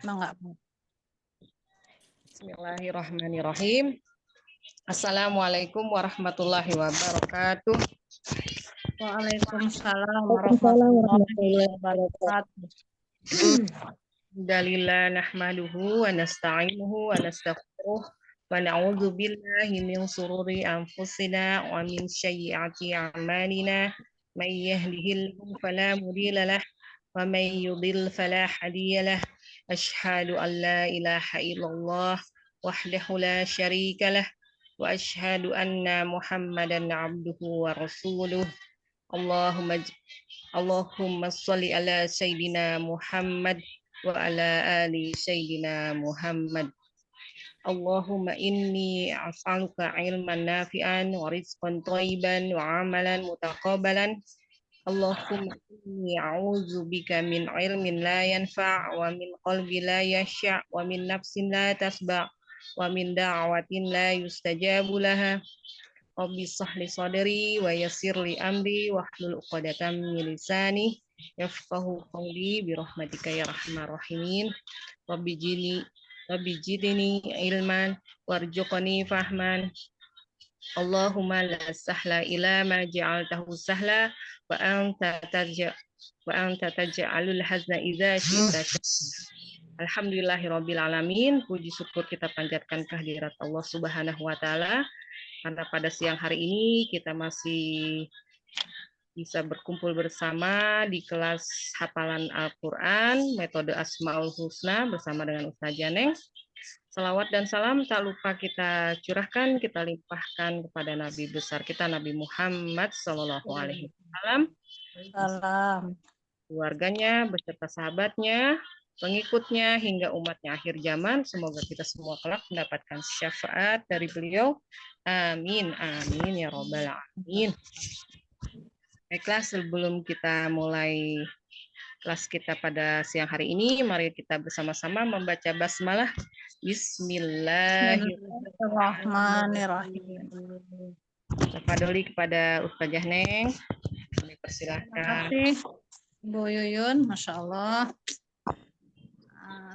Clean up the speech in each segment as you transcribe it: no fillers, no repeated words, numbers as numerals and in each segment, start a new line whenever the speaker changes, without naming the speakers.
Mangga.
Bismillahirrahmanirrahim. Assalamualaikum warahmatullahi wabarakatuh.
Waalaikumsalam warahmatullahi wabarakatuh.
Alhamdulillah nahmaduhu wa nasta'inuhu wa nastaghfiruh wa na'udzu billahi min sururi anfusina wa min sayyiati a'malina. May yahdihillahu fala mudilla lah wa may yudlil fala hadiya lah. Asyhadu an la ilaha illallah wahdahu la syarika lah wa asyhadu anna Muhammadan abduhu wa rasuluh. Allahumma sholli ala sayyidina Muhammad wa ala ali sayyidina Muhammad. Allahumma inni as'aluka ilman nafi'an wa rizqan thayyiban wa amalan mutaqabbalan. Allahumma inni a'udzu bika min ilmin la yanfa' wa min qalbi la yash'a' wa min nafsin la tasba' wa min da'watin la yustajabu laha. Rabbi shrah sadri wa yassir li amri wahlul 'uqdatam min lisani yafqahu qawli bi rahmatika ya arhamar rahimin. Rabbi jidni ilman warzuqni fahman. Allahumma la sahla ila ma ja'altahu sahla wa anta taj'alul hazna idza syi'ta. Alhamdulillahirabbil alamin. Puji syukur kita panjatkan kehadirat Allah Subhanahu wa taala karena pada siang hari ini kita masih bisa berkumpul bersama di kelas hafalan Al-Quran, metode Asmaul Husna bersama dengan Ustazah Neng. Salawat dan salam tak lupa kita curahkan, kita limpahkan kepada Nabi besar kita, Nabi Muhammad SAW,
Salam.
keluarganya, beserta sahabatnya, pengikutnya, hingga umatnya akhir zaman. Semoga kita semua kelak mendapatkan syafaat dari beliau. Amin, amin, ya robbal alamin. Baiklah, sebelum kita mulai kelas kita pada siang hari ini, mari kita bersama-sama membaca basmalah.
Bismillahirrahmanirrahim.
Tafadholi kepada Ustazah Neng. Kami persilahkan.
Terima kasih Bu Yuyun, Masya Allah.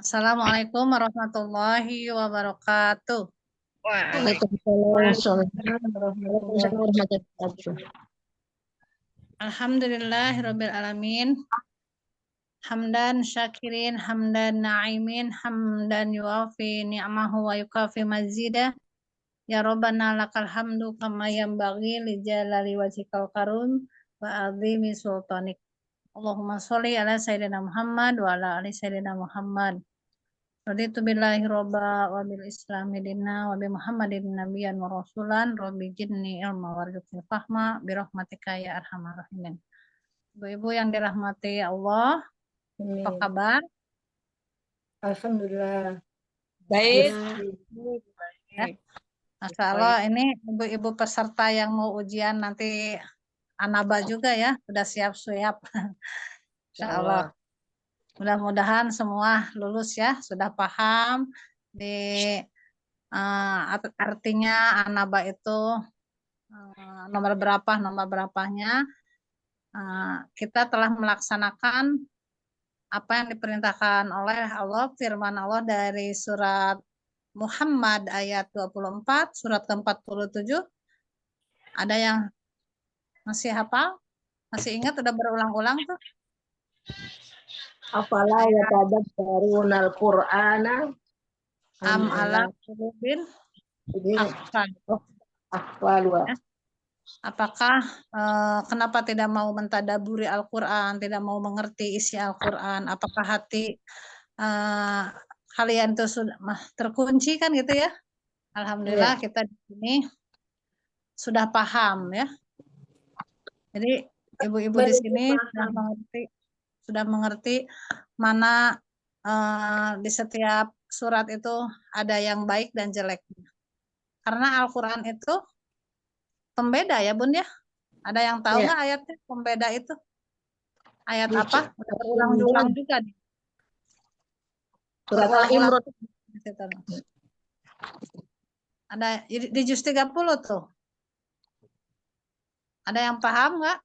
Assalamualaikum warahmatullahi wabarakatuh.
Waalaikumsalam
warahmatullahi wabarakatuh. Alhamdulillahirabbil alamin. Hamdan syakirin, hamdan na'imin, hamdan yuafi ni'amahu wa yukafi mazidah. Ya Rabbana lakal hamdu kama yanbaghi li jalali wajhikal karim wa azimi sultanik. Allahumma sholli ala sayyidina Muhammad wa ala ali sayyidina Muhammad. Raditu billahi robba wa bil islami dinna wa bi Muhammadin nabiyyan wa rasulan rabbi jinni ilma warzuqni fahma bi rahmatika ya arhamar rahimin. Ibu-ibu yang dirahmati Allah, apa kabar?
Alhamdulillah.
Baik. Ya. Masya Allah, ini ibu-ibu peserta yang mau ujian nanti Anaba juga ya, sudah siap-siap. Insya Allah. Mudah-mudahan semua lulus ya, sudah paham di artinya Anaba itu nomor berapanya. Kita telah melaksanakan apa yang diperintahkan oleh Allah, firman Allah dari surat Muhammad ayat 24, surat ke-47. Ada yang masih hafal? Masih ingat, udah berulang-ulang tuh?
Afala yatadabbaruna al-Qur'ana
Am ala qulubin aqfalwa. Apakah kenapa tidak mau mentadaburi Al-Quran, tidak mau mengerti isi Al-Quran? Apakah hati kalian itu sudah terkunci kan gitu ya? Alhamdulillah kita di sini sudah paham ya. Jadi ibu-ibu di sini sudah mengerti mana di setiap surat itu ada yang baik dan jelek. Karena Al-Quran itu pembeda ya Bun ya. Ada yang tahu nggak ayatnya pembeda itu? Ayat apa? Udah berulang-ulang juga nih.
Surat Al-Imran.
Ada di juz 30 tuh. Ada yang paham nggak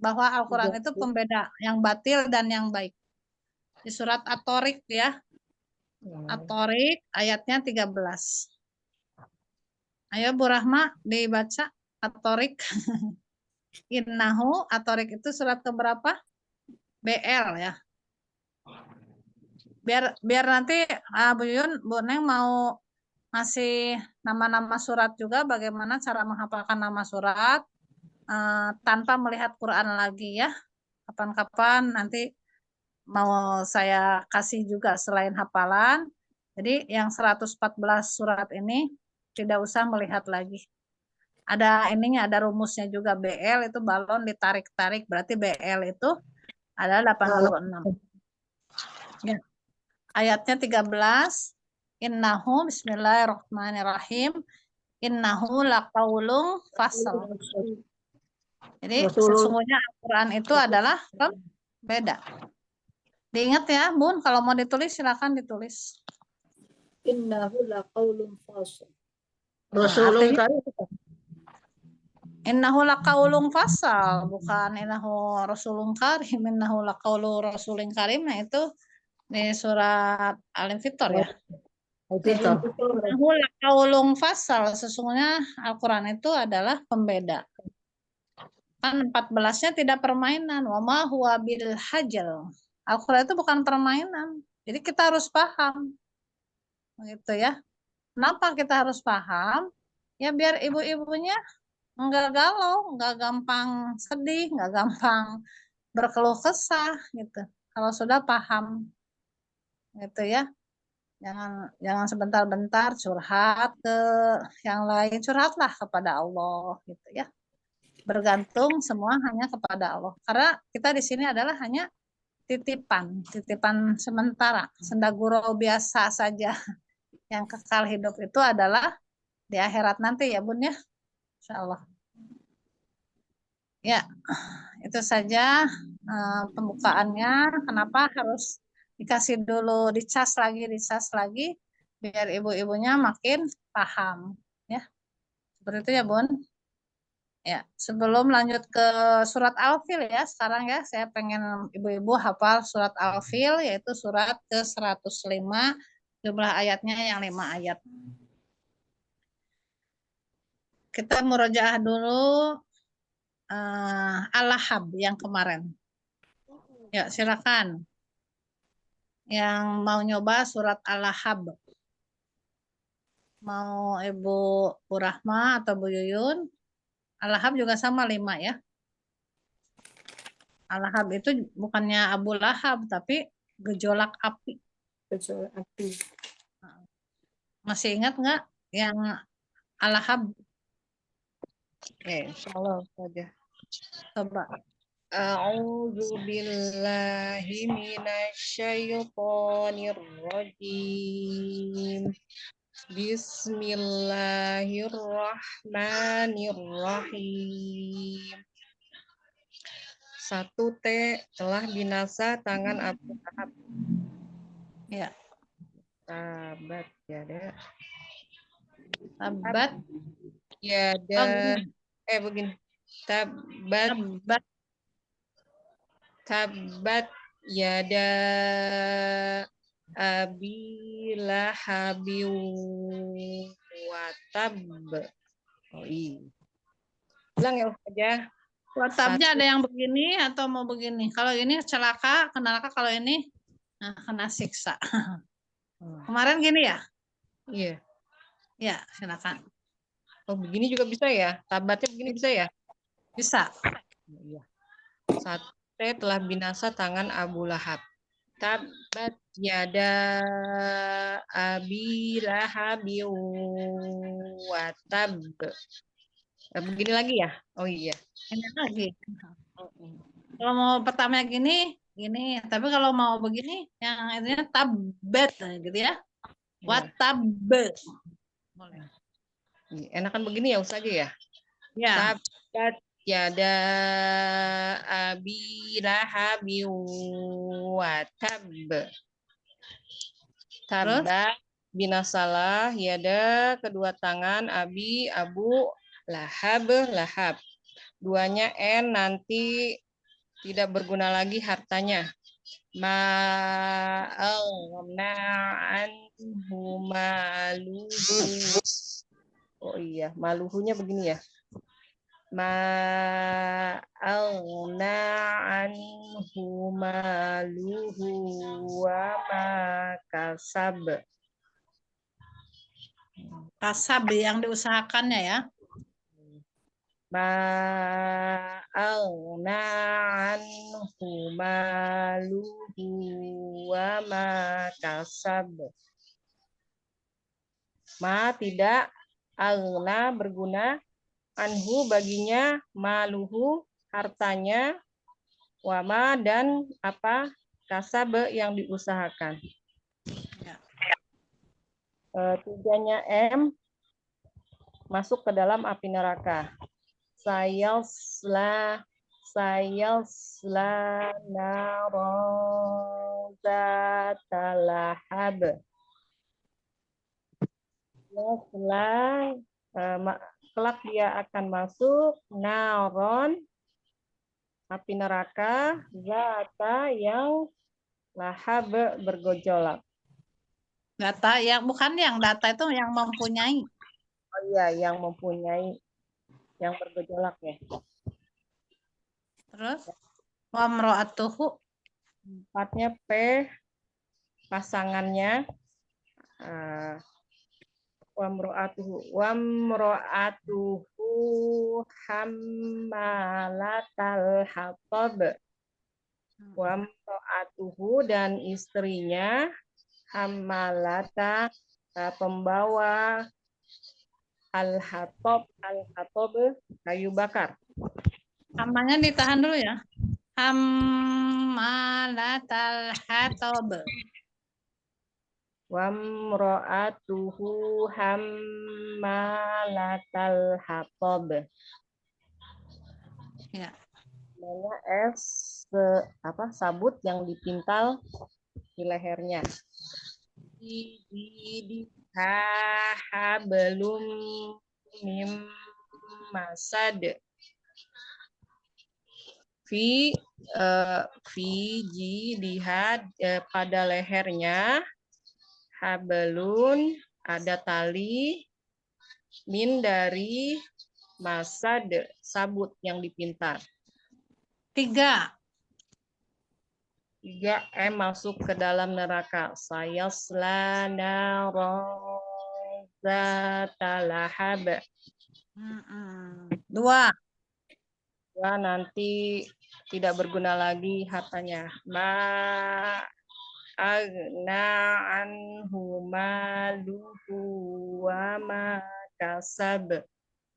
bahwa Al-Quran itu pembeda yang batil dan yang baik? Di surat At-Tariq ya. At-Tariq ayatnya 13. Ayo Bu Rahma dibaca At-Tariq. Innahu, At-Tariq itu surat keberapa? BL ya. Biar nanti Bu Yun, Bu Neng mau ngasih nama-nama surat juga, bagaimana cara menghafalkan nama surat tanpa melihat Quran lagi ya. Kapan-kapan nanti mau saya kasih juga selain hafalan. Jadi yang 114 surat ini tidak usah melihat lagi. Ada ininya, ada rumusnya juga. BL itu balon ditarik-tarik, berarti BL itu adalah 86. Ya. Ayatnya 13. Innahu, bismillahirrahmanirrahim. Innahu laqaulun fasal. Jadi sesungguhnya Al-Quran itu adalah beda. Diingat ya, Bun, kalau mau ditulis silakan ditulis.
Innahu laqaulun fasl.
Rasulun
artinya-
karim.
Innahu laqaulun fasal, bukan innahu rasulun karim. Innahu laqaulu rasulin karim, nah itu di surat Al-Infitor ya.
Itu.
Innahu laqaulun fasal, sesungguhnya Al-Quran itu adalah pembeda. Kan 14-nya tidak permainan. Wa ma huwa bil hajal. Al-Quran itu bukan permainan. Jadi kita harus paham. Gitu ya. Kenapa kita harus paham? Ya biar ibu-ibunya enggak galau, enggak gampang sedih, enggak gampang berkeluh kesah gitu. Kalau sudah paham. Gitu ya. Jangan sebentar-bentar curhat ke yang lain, curhatlah kepada Allah gitu ya. Bergantung semua hanya kepada Allah. Karena kita di sini adalah hanya titipan sementara, sendaguro biasa saja. Yang kekal hidup itu adalah di akhirat nanti ya Bun ya. Insya Allah. Ya, itu saja pembukaannya. Kenapa harus dikasih dulu, dicas lagi, biar ibu-ibunya makin paham. Ya, seperti itu ya Bun. Ya, sebelum lanjut ke surat Al-Fil ya, sekarang ya saya pengen ibu-ibu hafal surat Al-Fil, yaitu surat ke-105, jumlah ayatnya yang 5 ayat. Kita murojaah dulu Al-Lahab yang kemarin. Ya, silakan. Yang mau nyoba surat Al-Lahab. Mau Ibu Bu Rahma atau Bu Yuyun? Al-Lahab juga sama 5 ya. Al-Lahab itu bukannya Abu Lahab, tapi gejolak api.
Gejolak api.
Masih ingat nggak yang Al-Lahab?
Insyaallah saja.
Coba.
A'udzu billahi minasyaitonir rajim. Bismillahirrahmanirrahim. 1 telah binasa tangan Abu Lahab.
Ya.
Tabat yada.
Tabat.
Yada. Begini. Tabat yada Abi Lahabi wa tab. Oh iya. Ulang ya saja.
Tabnya ada yang begini atau mau begini? Kalau ini celaka, kenalaka. Kalau ini kena siksa. Kemarin gini ya?
Iya.
Ya, silakan.
Oh, begini juga bisa ya? Tabatnya begini bisa ya?
Bisa.
Iya. 1 telah binasa tangan Abu Lahab. Tabat yada Abi Lahabi wa tab. Begini lagi ya? Oh iya.
Ini lagi. Kalau mau pertama gini. Tapi kalau mau begini, yang intinya tabat gitu ya. Watab. Boleh.
Enakan begini ya Ustaz aja ya?
Ya.
Tabat yada Abi Lahabi wa tab. Tabat binasalah yada kedua tangan Abu Lahab. Duanya N nanti tidak berguna lagi hartanya. ma aghna anhu maluhu. Oh iya, maluhunya begini ya. Ma aghna anhu maluhu wa ma kasab.
Kasab yang diusahakannya ya.
Ma aghna anhu maluhu wa ma kasab. Ma tidak, aghna berguna, anhu baginya, maluhu hartanya, wama dan apa, kasab yang diusahakan.
Ya.
Tiganya M masuk ke dalam api neraka. Sayasla naron zata lahab. Kelak dia akan masuk naron api neraka zata yang lahab bergejolak.
Data yang bukan yang data itu yang mempunyai.
Oh iya, yang mempunyai, yang bergejolak ya.
Terus wa mro'atuhu
Empatnya P, pasangannya. Wamro'atuhu hammalatal hatab. Wamro'atuhu dan istrinya hammalata pembawa al-hatab kayu bakar.
Hamanya ditahan dulu ya. Hammalatal hatab.
Wamro'atuhu hammalatal hatab.
Ya.
Namanya S sabut yang dipintal di lehernya. Belum mim masad. Fi jihad pada lehernya, hablun ada tali, min dari masad sabut yang dipintal.
3.
3 masuk ke dalam neraka. Sayasla naron zata lahab.
2.
Ya, nanti tidak berguna lagi hartanya. Ma agna anhu maluhu wa ma kasab.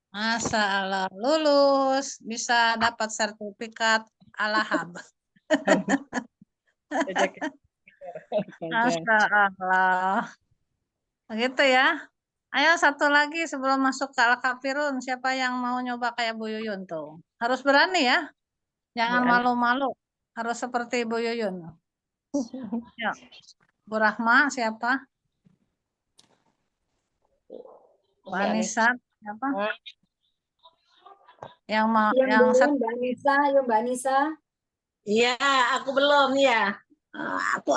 Masya Allah, lulus, bisa dapat sertifikat Al-Hab. Masya Allah. Begitu ya. Ayo satu lagi sebelum masuk ke Al-Kafirun. Siapa yang mau nyoba kayak Bu Yuyun tuh? Harus berani ya. Jangan malu-malu. Harus seperti Bu Yuyun. Ya. Bu Rahma siapa? Bu Anissa siapa? Yang mau yang satu
Mbak Nisa, yuk Mbak Nisa.
Iya, aku belum ya. Aku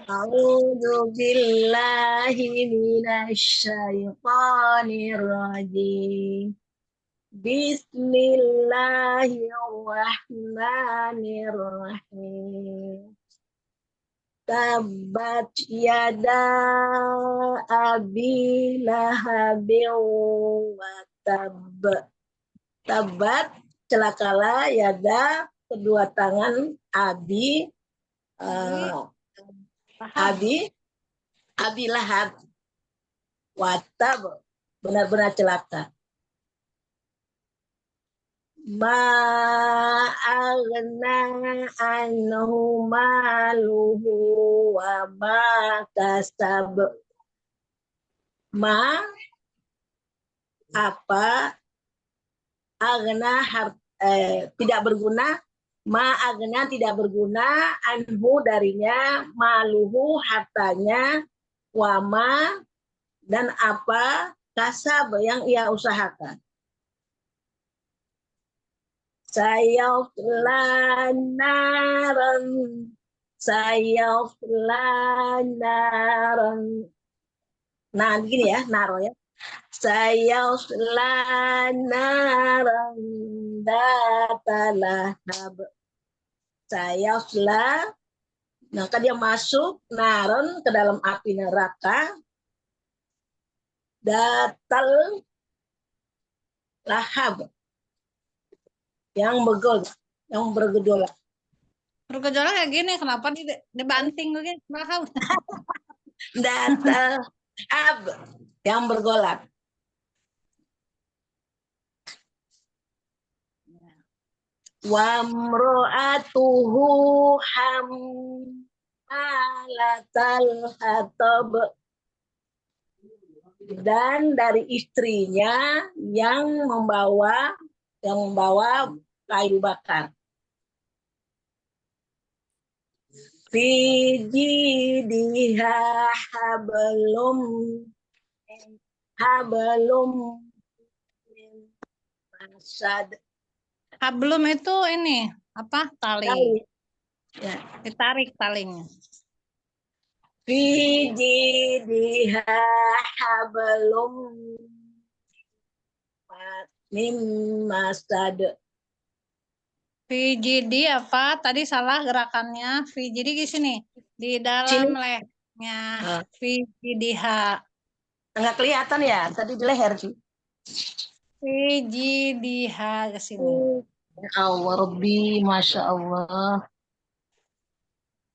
A'udzu billahi minasyaitonir rajim. Bismillahirrahmanirrahim. Tabat yada abi lahabin wa tab. Tabat celakalah yada kedua tangan abi abi lahab wa tab benar-benar celaka. Ma aghna anhu maluhu wa ma kasab. Ma apa aghna tidak berguna, ma aghna tidak berguna, anhu darinya, maluhu hartanya, wa ma dan apa kasab yang ia usahakan. sayasla naran, sayasla naran. Nah, gini ya, naro ya. Sayasla naran datalahab. Sayasla, maka dia masuk naran ke dalam api neraka. Datal lahab, yang bergejolak.
Bergejolak kayak gini, kenapa dibanting lagi? Mahal.
Datal lahab, yang bergolak. Wa mro'atuhu hammalatal hatab, dan dari istrinya yang membawa kayu bakar. Fi jidha hablum min masad.
Hablum itu ini apa? Tali.
Ya.
Ditarik talinya.
Fi jidha hablum min masad.
VGD apa? Tadi salah gerakannya. VGD di sini. Di dalam
Sini.
lehernya. VGDH.
Enggak kelihatan ya, tadi di leher sih.
VGDH ke sini.
Ya Allah, Rabbi, Masya Allah.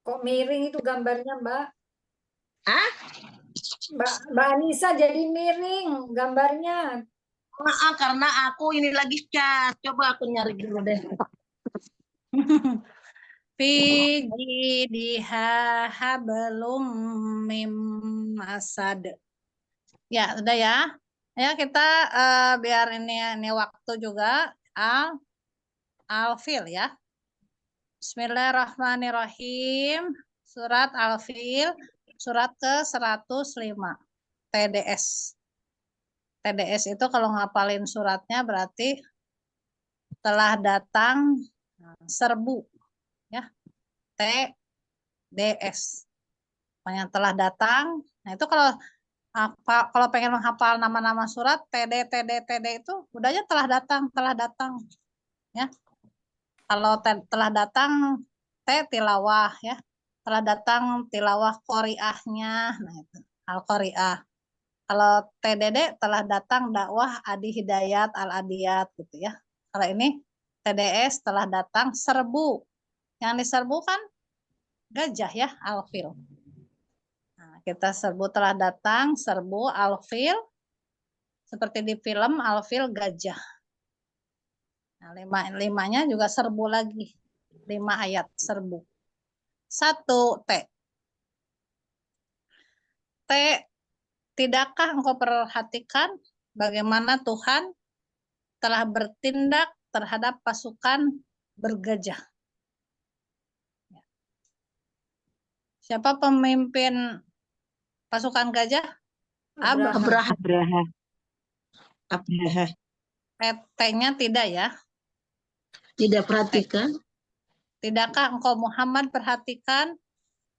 Kok miring itu gambarnya, Mbak?
Hah?
Mbak Anissa jadi miring gambarnya.
Maaf, karena aku ini lagi cas. Coba aku nyari dulu deh.
VGDH hablum mim masad. Ya, udah ya. Ya, kita biar ini waktu juga. Al-Fil ya. Bismillahirrahmanirrahim. Surat Al-Fil, surat ke-105. TDS. TDS itu kalau ngapalin suratnya berarti telah datang serbu. Ya. TDS. Yang telah datang. Nah, itu kalau pengen menghafal nama-nama surat TD itu udahnya telah datang ya. Kalau telah datang tilawah ya, telah datang tilawah qoriahnya, nah itu al-qoriah. Kalau TDD telah datang dakwah adi hidayat al adiyat gitu ya. Kalau ini TDS telah datang serbu, yang diserbu kan gajah ya, al-fil. Nah, kita serbu telah datang, serbu al-fil, seperti di film al-fil gajah. Nah, limanya juga serbu lagi. 5 ayat serbu. 1 T. T, tidakkah engkau perhatikan bagaimana Tuhan telah bertindak terhadap pasukan bergajah? Siapa pemimpin pasukan gajah?
Abraha.
Abraha.
T-nya tidak ya.
Tidak perhatikan.
Tidakkah engkau Muhammad perhatikan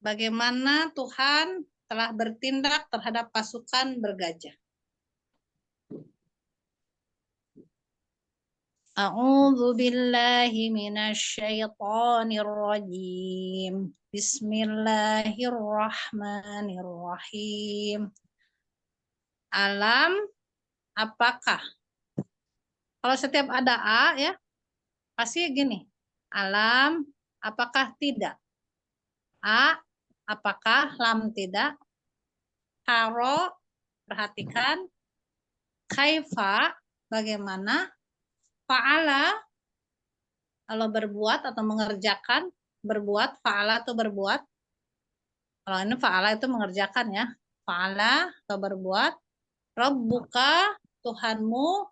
bagaimana Tuhan telah bertindak terhadap pasukan bergajah? A'udzu billahi minasyaitonir rajim. Bismillahirrahmanirrahim. Alam, apakah? Kalau setiap ada A ya, pasti gini. Alam, apakah tidak? A, apakah? Lam tidak. Haro, perhatikan. Kaifa, bagaimana? Fa'ala, kalau berbuat atau mengerjakan, berbuat, fa'ala itu berbuat. Kalau ini fa'ala itu mengerjakan ya. Fa'ala atau berbuat. Rabbuka, Tuhanmu,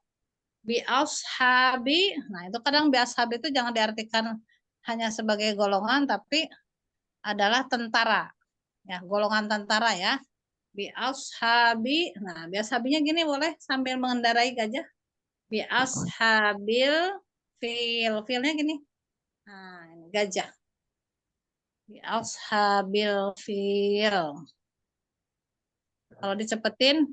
bi ashabi. Nah, itu kadang bi ashabi itu jangan diartikan hanya sebagai golongan, tapi adalah tentara. Ya, golongan tentara ya. Bi ashabi. Nah, bi ashabinya gini boleh sambil mengendarai gajah. Bi ashabil Filnya gini. Nah, ini gajah. Bi ashabil fil. Kalau dicepetin,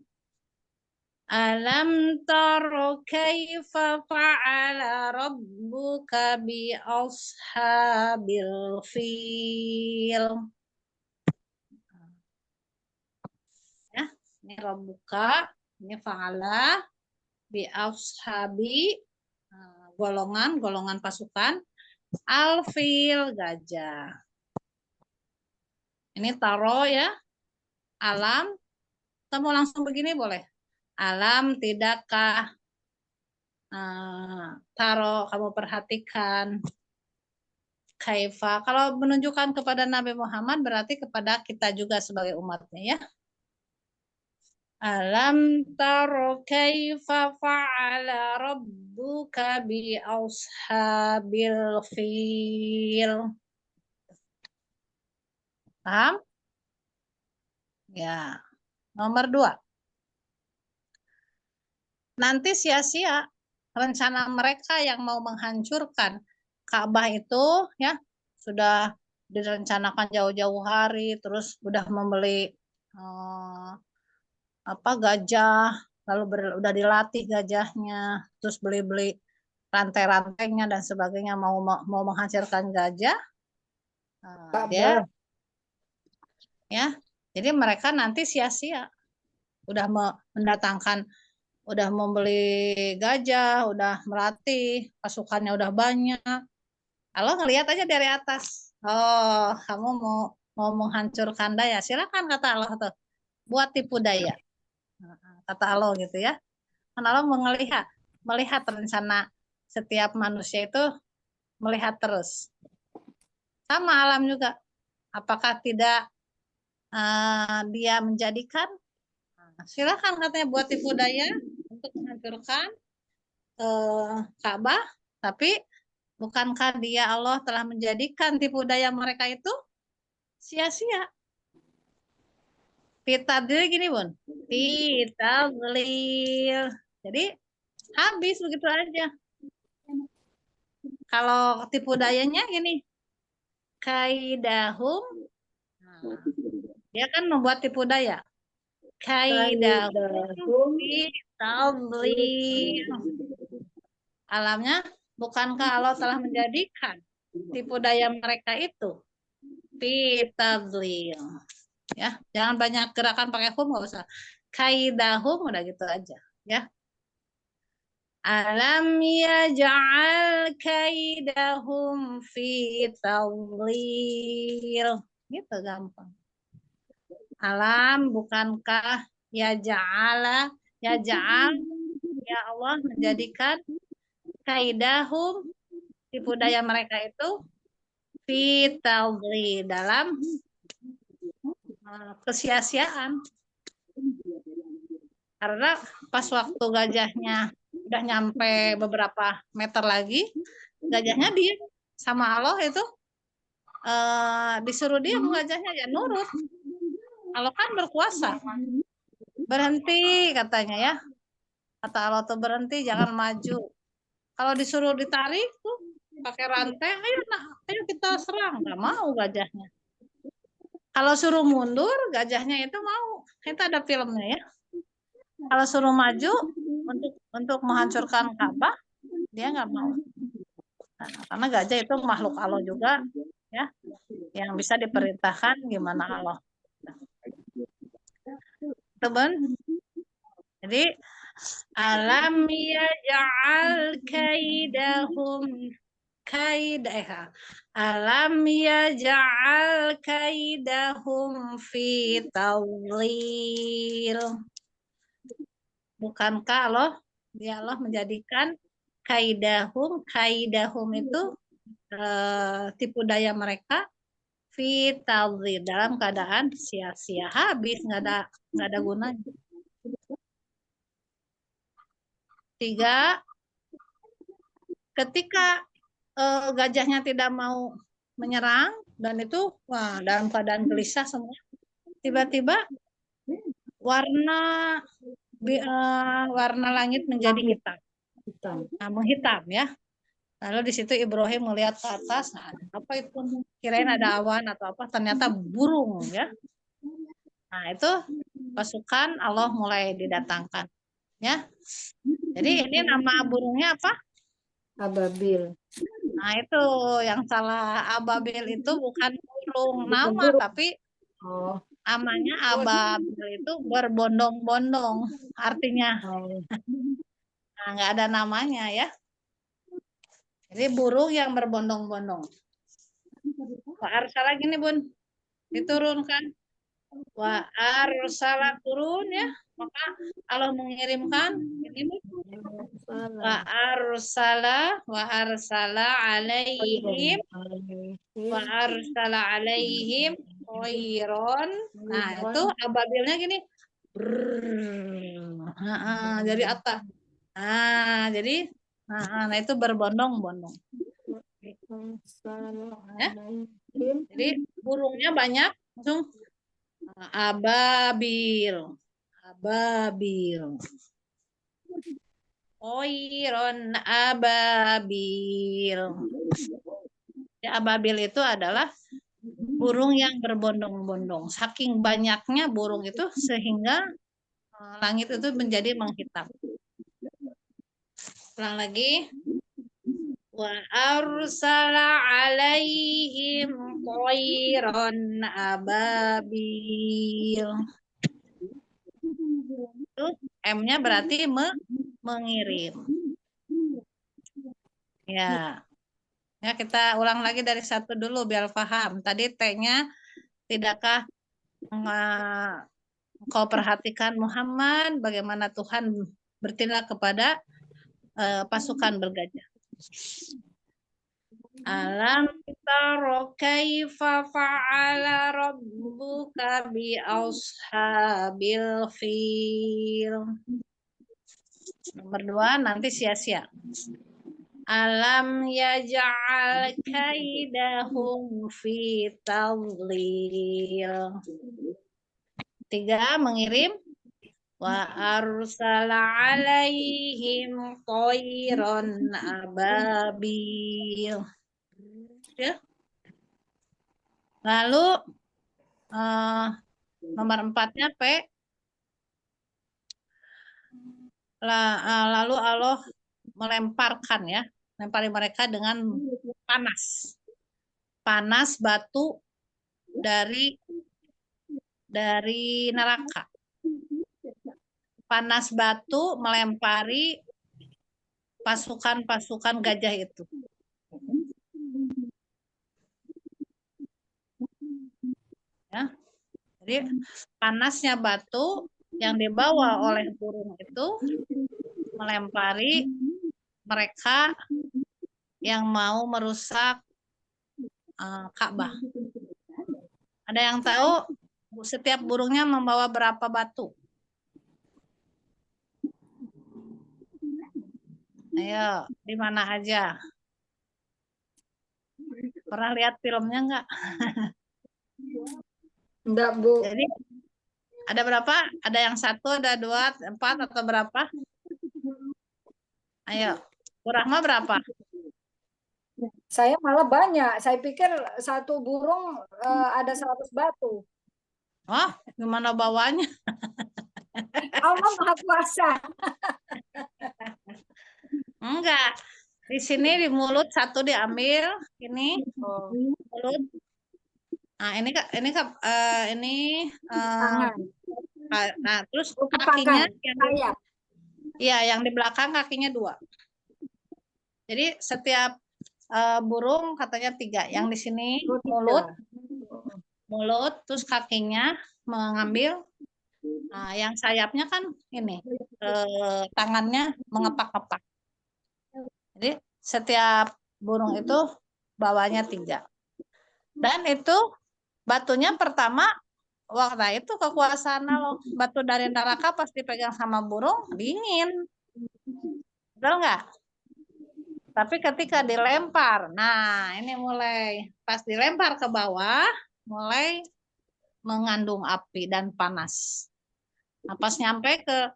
alam taro kaifa fa'ala rabbuka bi ashabil fil. Ya, ini rabbuka, ini fa'ala bi ashabi, golongan pasukan, alfil gajah. Ini taro ya, alam. Kita mau langsung begini boleh. Alam tidakkah, taro kamu perhatikan, kaifa. Kalau menunjukkan kepada Nabi Muhammad berarti kepada kita juga sebagai umatnya ya. Alam taro kaifa fa'ala rabbuka bi ashabil fil. Paham? Ya. Nomor 2. Nanti sia-sia rencana mereka yang mau menghancurkan Ka'bah itu ya, sudah direncanakan jauh-jauh hari, terus udah membeli gajah, lalu udah dilatih gajahnya, terus beli-beli rantai-rantainya dan sebagainya, mau menghancurkan gajah. Dia ya, jadi mereka nanti sia-sia udah mendatangkan, udah membeli gajah, udah melatih, pasukannya udah banyak. Allah ngelihat aja dari atas. Oh, kamu mau menghancurkan daya, silakan kata Allah tuh. Buat tipu daya. Kata Allah gitu ya. Kan Allah melihat rencana setiap manusia itu, melihat terus. Sama alam juga. Apakah tidak dia menjadikan? Silakan katanya buat tipu daya untuk menghancurkan Ka'bah, tapi bukankah dia Allah telah menjadikan tipu daya mereka itu sia-sia? Fitadlil gini bun, fitadlil. Jadi habis begitu aja. Kalau tipu dayanya gini, kaidahum, dia kan membuat tipu daya. Kaidahum fitadlil. Alamnya, bukankah Allah telah menjadikan tipu daya mereka itu fitadlil. Ya, jangan banyak gerakan pakai hum, nggak usah. Kaidahum udah gitu aja, ya. Alam yaj'al kaidahum fi tadlil. Gitu gampang. Alam bukankah yaj'al ya Allah menjadikan kaidahum tipu daya mereka itu fi tadlil, dalam kesia-siaan. Karena pas waktu gajahnya udah nyampe beberapa meter lagi, gajahnya diam. Sama Allah itu disuruh diam gajahnya, ya nurut. Allah kan berkuasa. Berhenti katanya ya. Kata Allah tuh berhenti, jangan maju. Kalau disuruh ditarik tuh pakai rantai, ayo kita serang. Nggak mau gajahnya. Kalau suruh mundur, gajahnya itu mau. Itu ada filmnya ya. Kalau suruh maju untuk menghancurkan Ka'bah, dia nggak mau. Nah, karena gajah itu makhluk Allah juga, ya, yang bisa diperintahkan gimana Allah. Teman, jadi alam yaj'al kaidahum alam yaj'al kaidahum fi tadlil. Bukankah dia Allah menjadikan kaidahum itu tipu daya mereka fi tadlil, dalam keadaan sia-sia, habis, nggak ada gunanya. 3, ketika gajahnya tidak mau menyerang dan itu dalam keadaan gelisah semua, tiba-tiba warna langit menjadi hitam, menghitam ya. Lalu di situ Ibrahim melihat ke atas, nah, apa itu? Kirain ada awan atau apa, ternyata burung ya. Nah, itu pasukan Allah mulai didatangkan ya. Jadi ini nama burungnya apa?
Ababil.
Nah, itu yang salah, ababil itu bukan burung
Bukan
nama,
burung.
tapi
Oh.
namanya ababil itu berbondong-bondong artinya.
Oh.
Nah, nggak ada namanya ya. Jadi burung yang berbondong-bondong. Wa arsala gini Bun, diturunkan. Wa arsala turun ya. Maka Allah mengirimkan ini wa arsala alaihim toiron. Nah, itu ababilnya gini. Jadi apa? Nah, jadi nah itu berbondong-bondong. Ya. Jadi burungnya banyak, langsung ababil. Toiron ababil. Ya, ababil itu adalah burung yang berbondong-bondong. Saking banyaknya burung itu sehingga langit itu menjadi menghitam. Ulang lagi. Wa arsala alaihim toiron ababil. Itu M-nya berarti mengirim. Ya. Ya, kita ulang lagi dari satu dulu biar paham. Tadi T-nya tidakkah engkau perhatikan Muhammad bagaimana Tuhan bertindak kepada pasukan bergajah. Alam taro kaifa fa'ala rabbuka bi ashabil fil. Nomor 2 nanti sia-sia. Alam yaj'al kaidahum fi tadlil. 3 mengirim. Wa arsala alaihim toiron ababil. Ya. Lalu nomor 4-nya P. Lalu Allah melemparkan ya, melempari mereka dengan panas batu dari neraka. Panas batu melempari pasukan gajah itu. Ya. Jadi panasnya batu yang dibawa oleh burung itu melempari mereka yang mau merusak Ka'bah. Ada yang tahu setiap burungnya membawa berapa batu? Ayo, di mana aja? Pernah lihat filmnya enggak?
Enggak, Bu.
Jadi ada berapa? Ada yang 1, ada 2, 4 atau berapa? Ayo, Bu Rahma berapa?
Saya malah banyak. Saya pikir satu burung ada 100 batu.
Oh, gimana bawanya?
Allah Maha Kuasa.
Enggak. Di sini di mulut 1 diambil, ini mulut. Nah, ini
Tangan.
nah, terus
Kakinya
kakinya yang di belakang kakinya 2. Jadi setiap burung katanya 3. Yang di sini mulut, terus kakinya mengambil. Nah, yang sayapnya kan ini tangannya mengepak-ngepak. Jadi setiap burung itu bawanya 3. Dan itu batunya pertama waktu itu kekuasaan Allah. Batu dari neraka pas dipegang sama burung dingin. Betul nggak? Tapi ketika dilempar, nah ini mulai pas dilempar ke bawah mulai mengandung api dan panas. Nah, pas nyampe ke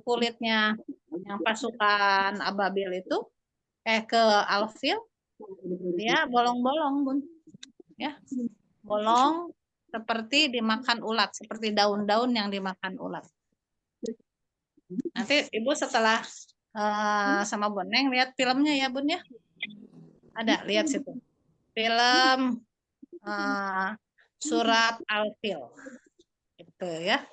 kulitnya yang pasukan ababil itu, ke alfil, dia bolong-bolong, Bun. Ya, bolong seperti dimakan ulat, seperti daun-daun yang dimakan ulat. Nanti Ibu setelah sama Boneng lihat filmnya ya, Bun ya. Ada, lihat situ. Film Surat Al-Fil. Gitu ya.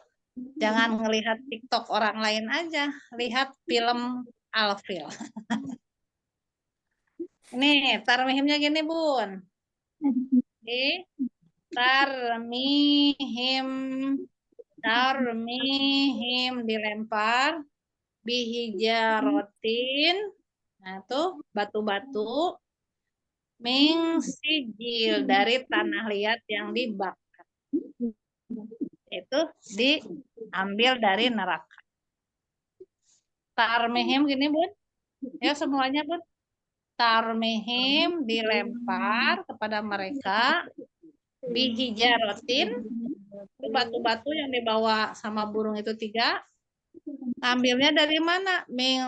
Jangan ngelihat TikTok orang lain aja, lihat film Al-Fil. Ini tarmihimnya gini, Bun. Di tarmihim dilempar bihijarotin. Nah, tuh batu-batu min sijil dari tanah liat yang dibakar. Itu diambil dari neraka. Tarmihim gini, Bun. Ya semuanya, Bun. Tarmihim dilempar kepada mereka bihijarotin, batu-batu yang dibawa sama burung itu 3. Ambilnya dari mana? Min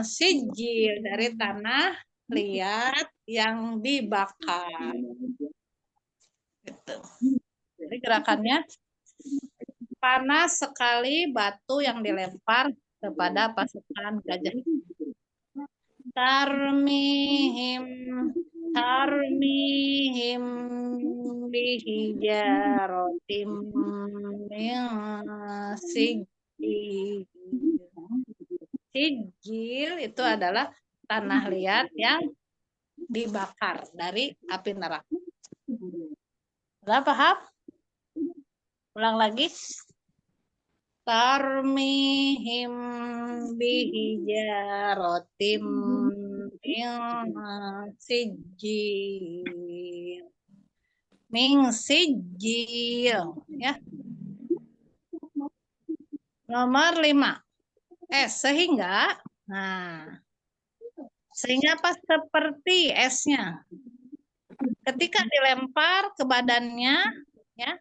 sijil, dari tanah liat yang dibakar. Gitu. Jadi gerakannya panas sekali batu yang dilempar kepada pasukan gajah. Tarmihim bihijaratim min sijil. Sijil itu adalah tanah liat yang dibakar dari api neraka. Udah paham? Ulang lagi. Tarmihim bihijaratim min sijil. Min sijil. Ya. Nomor 5. Sehingga. Nah. Sehingga apa? Seperti esnya. Ketika dilempar ke badannya, ya.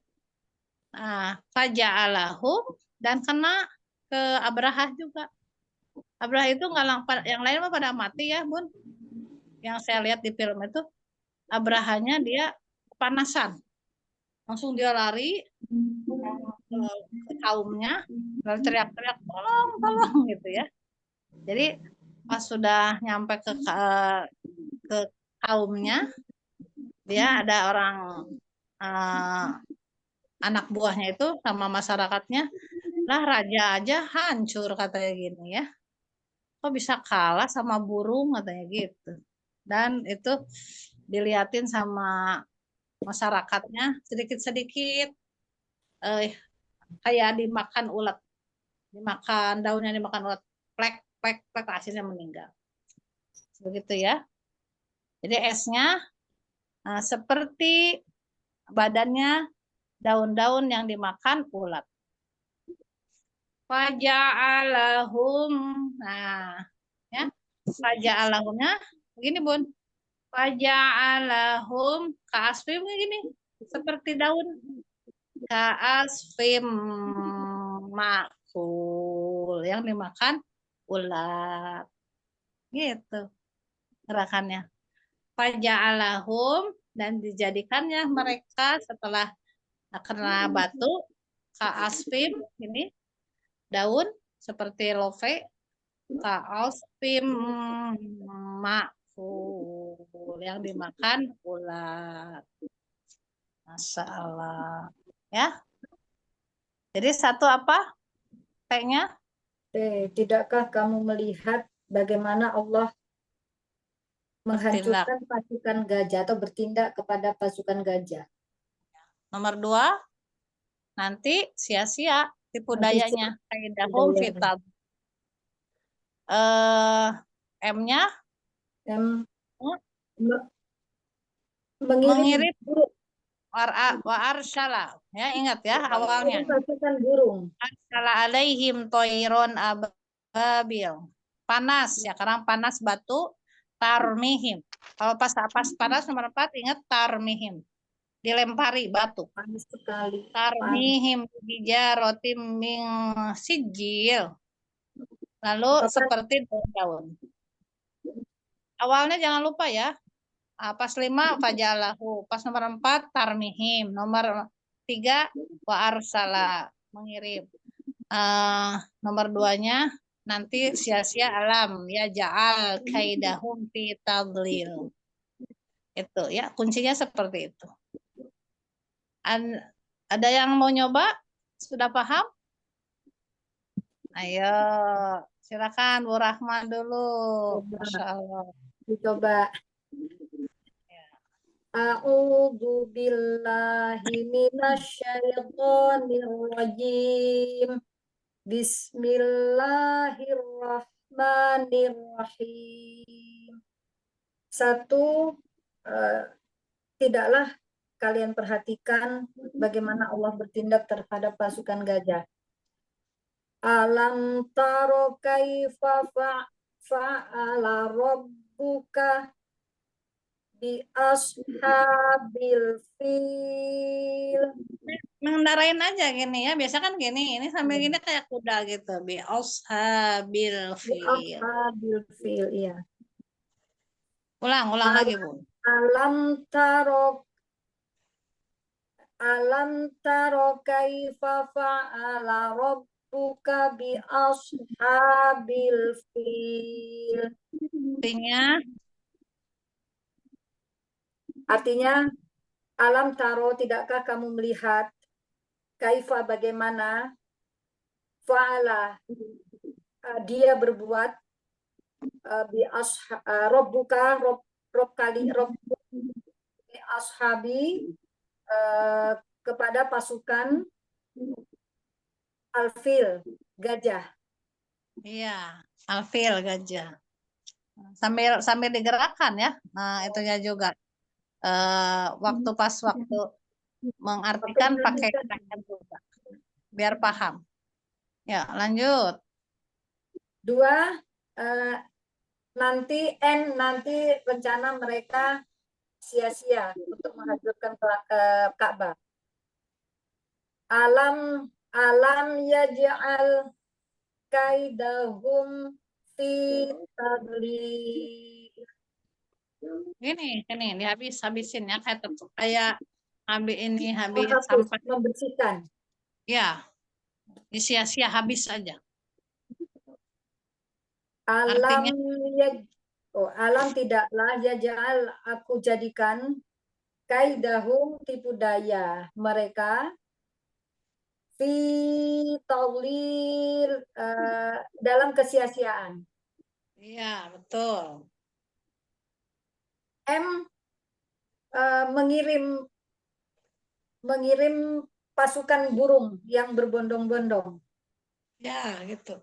Faja'alahum, dan kena ke Abrahah juga. Abrahah itu nggak, yang lain mah pada mati ya, Bun. Yang saya lihat di film itu, Abrahanya dia kepanasan. Langsung dia lari ke kaumnya, lalu teriak-teriak, tolong, gitu ya. Jadi pas sudah nyampe ke kaumnya, dia ada orang anak buahnya itu sama masyarakatnya, lah raja aja hancur katanya gini ya. Kok bisa kalah sama burung katanya gitu. Dan itu diliatin sama masyarakatnya sedikit-sedikit kayak dimakan ulat. Dimakan daunnya, dimakan ulat, plek hasilnya meninggal. Begitu ya. Jadi esnya seperti badannya daun-daun yang dimakan ulat. Faja'alahum. Nah, ya. Faja'alahumnya begini, Bun. Faja'alahum ka'asfim gini, seperti daun ka'asfim makul yang dimakan ulat. Gitu gerakannya. Faja'alahum, dan dijadikannya mereka setelah kena batu ka'asfim ini daun seperti love ka'asfim makul yang dimakan ulat. Masya Allah. Ya. Jadi satu apa? T-nya?
Tidakkah kamu melihat bagaimana Allah menghancurkan pasukan gajah atau bertindak kepada pasukan gajah?
Nomor 2, nanti sia-sia tipu dayanya. Kaidahum fitab. M-nya? Mengirim wa arsala. Ya, ingat ya awalnya.
Pasukan burung.
Arsala alaihim toiron ababil. Panas ya, karena panas batu. Tarmihim. Kalau pas panas nomor 4 ingat tarmihim. Dilempari batu.
Panas sekali.
Tarmihim bijarotim min sijil. Lalu seperti daun-daun. awalnya jangan lupa ya. Pas 5 fajalahu, pas nomor 4 tarmihim, nomor 3 wa arsala, mengirim. Nomor 2-nya nanti sia-sia alam ya ja'al kaidahum fi tadlil. Itu ya, kuncinya seperti itu. Ada yang mau nyoba? Sudah paham? Ayo, silakan Bu Rahman dulu. Masya Allah.
Dicoba. A'udzu billahi minasyaitonir rajim. Bismillahirrahmanirrahim. Satu, tidaklah kalian perhatikan bagaimana Allah bertindak terhadap pasukan gajah. Alam taro kaifa fa'ala rabbuka bi ashabil fil.
Mengendarain aja gini ya, biasa kan gini, ini sambil gini kayak kuda gitu. Bi ashabil
Bi
fil.
ashabil fil, iya.
Ulang lagi Bu.
Alam taro kaifa fa'ala rabbuka bi ashabil fil. Artinya, alam taro, tidakkah kamu melihat kaifa, bagaimana fa'ala, dia berbuat bi rabbuka bi ashabi, kepada pasukan alfil, gajah.
Iya, alfil gajah. Sambil digerakkan ya. Nah, itunya juga. Waktu mengartikan pakai gerakan juga. Biar paham. Ya, lanjut.
2, nanti rencana mereka sia-sia untuk menghancurkan Ka'bah. Alam yaj'al kaidahum fi tadlil.
Gini, habisin ya kayak habis
Hapus,
sampai
membersihkan.
ya. Sia-sia habis saja.
Alam tidaklah yaj'al, aku jadikan kaidahum, tipu daya mereka fi tadlil, dalam kesia-siaan.
Iya, betul.
Mengirim pasukan burung yang berbondong-bondong.
Ya, gitu.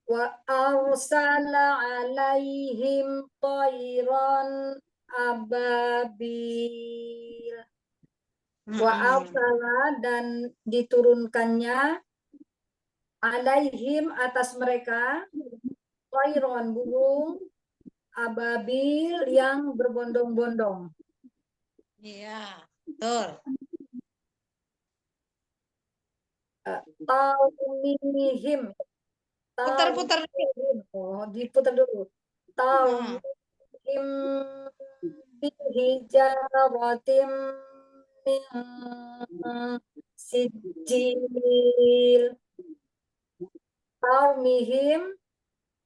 Wa arsala alaihim tayran ababil. Wa arsala, dan diturunkannya alaihim, atas mereka, tayran, burung ababil yang berbondong-bondong.
Iya, betul.
Taumihim.
Putar-putar.
Oh, diputar dulu. Taumihim bihijaratim min sijil. Taumihim,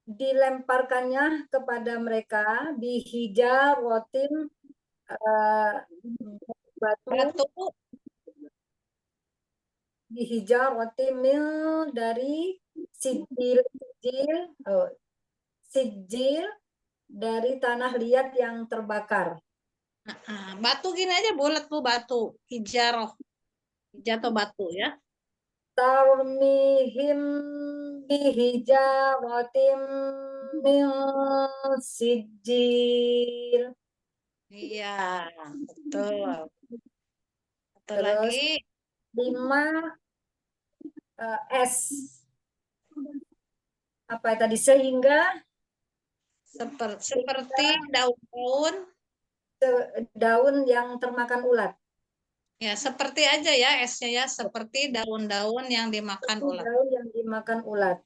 dilemparkannya kepada mereka bihijaratim, batu, bihijaratim min, dari sijil, dari tanah liat yang terbakar.
Batu gini aja, bulat Bu, batu hijaroh, jatuh batu ya.
Tarmihim bihijaratim min sijil.
Iya, betul. Betul.
Terus
Lagi
5, S. Apa tadi? Sehingga
seperti
daun yang termakan ulat.
ya, seperti aja ya S-nya ya, seperti daun-daun yang dimakan ulat.
Daun yang dimakan ulat.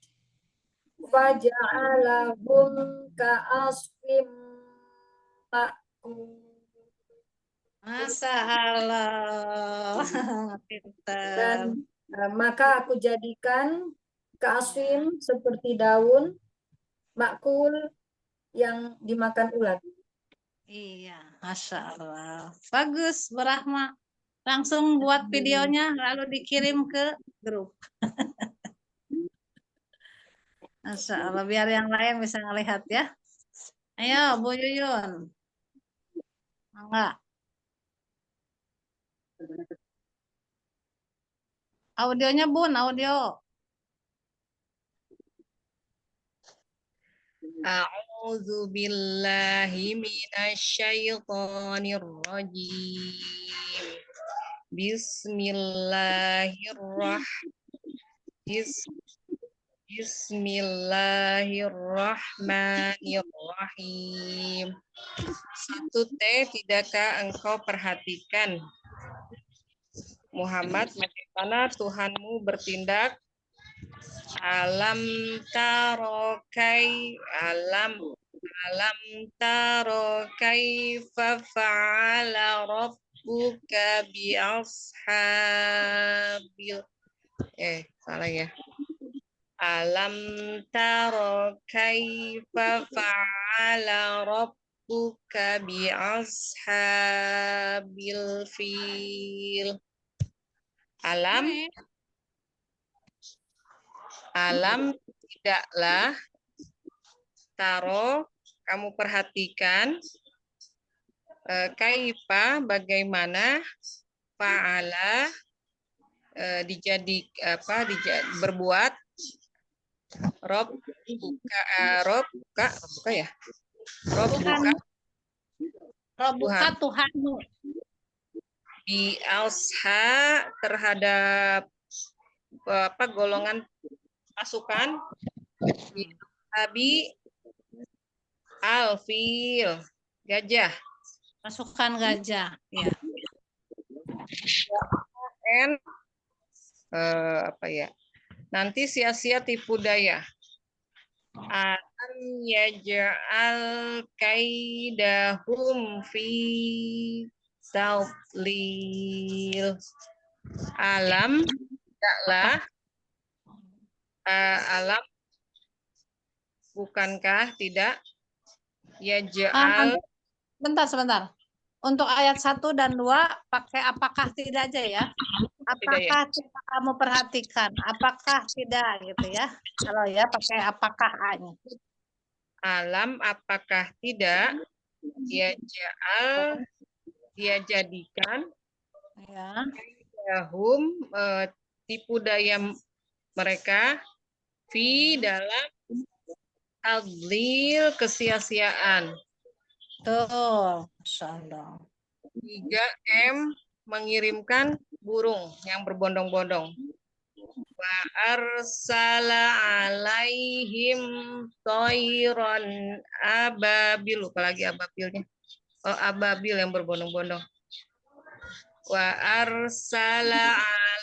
faja'alahum ka'asfim ma'kul.
Masya Allah. Pintar.
Dan maka aku jadikan ka'asfim seperti daun makul yang dimakan ulat.
Iya, Masya Allah. Bagus, Berahma. Langsung buat videonya, lalu dikirim ke grup. Masya Allah, biar yang lain bisa ngelihat ya. Ayo, Bu Yuyun. Enggak. Audionya, Bun, audio.
A'udzu billahi minasyaitonir rajim. Bismillahirrahmanirrahim. Satu T, tidakkah engkau perhatikan Muhammad bagaimana Tuhanmu bertindak? Alam taro kaifa fa'ala rabbuka bi ashabil salah ya. Alam taro kaifa fa'ala rabbuka bi ashabil fil. Alam tidaklah taro kamu perhatikan kaifa bagaimana fa'ala berbuat rob buka ya rob buka
Tuhanmu.
Bi asha terhadap golongan pasukan Abi Alfil gajah
Pasukan gajah. Ya.
N nanti sia-sia tipu daya. Alam yaj'al kaidahum fi tadlil. Alam tidaklah alam bukankah tidak yaj'al
Sebentar. Untuk ayat 1 dan 2 pakai apakah tidak aja ya. Apakah tidak kamu perhatikan? Apakah tidak gitu ya. Kalau ya pakai apakah A-nya.
Alam apakah tidak dia jadikan
Ya.
Yahum tipu daya mereka dalam tadlil kesia-siaan.
Tuh, Masya Allah.
3M mengirimkan burung yang berbondong-bondong. Wa arsala alaihim toiron ababil. Lupa lagi ababilnya. Ababil yang berbondong-bondong. Wa arsala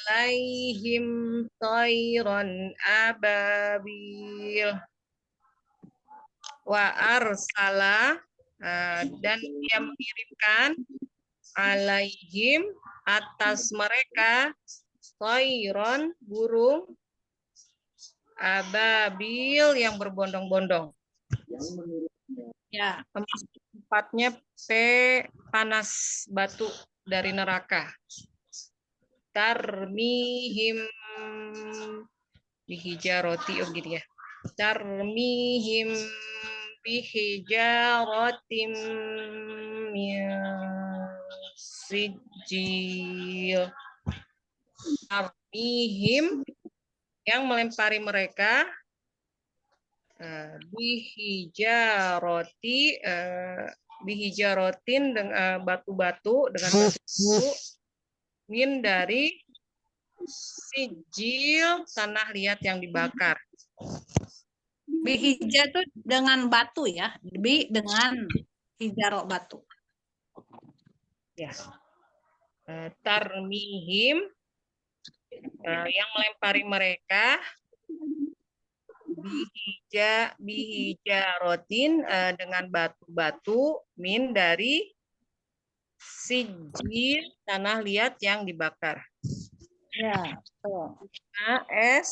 alaihim toiron ababil. Wa arsala dan dia mengirimkan alaihim atas mereka toiron burung ababil yang berbondong-bondong.
Ya.
Tempatnya P panas batu dari neraka. Tarmihim bihijaroti gitu ya. Tarmihim bihijaratim min sijil. Tarmihim yang melempari mereka bihijarotin dengan batu-batu min dari sijil tanah liat yang dibakar.
Bihija itu dengan batu ya. Bi dengan hijaro batu.
Ya. Tarmihim yang melempari mereka bihijarotin dengan batu-batu min dari sijil tanah liat yang dibakar.
Ya, betul.
Nah, es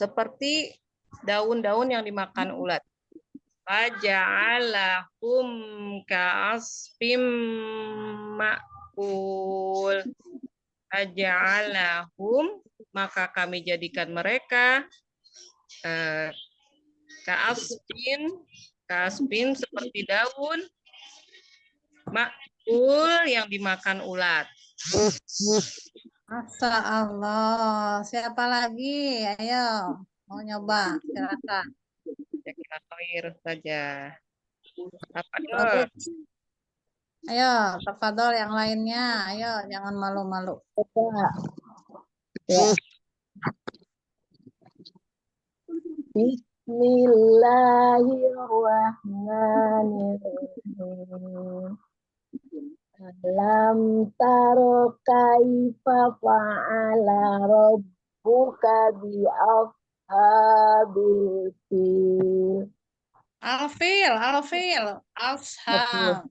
seperti daun-daun yang dimakan ulat. Faja'alahum ka'asfim ma'kul. Faja'alahum, maka kami jadikan mereka ka'asfin seperti daun ma'kul yang dimakan ulat.
Masya Allah. Siapa lagi? Ayo, mau nyoba. Silakan.
Ya, kita khair saja. Apa
Bagus. Ayo, tafadhol yang lainnya. Ayo, jangan malu-malu.
Coba. Ya. Bismillahirrahmanirrahim. Alam taro kaifa fa'ala rabbuka bi ashabil fil.
Alfil, ashab.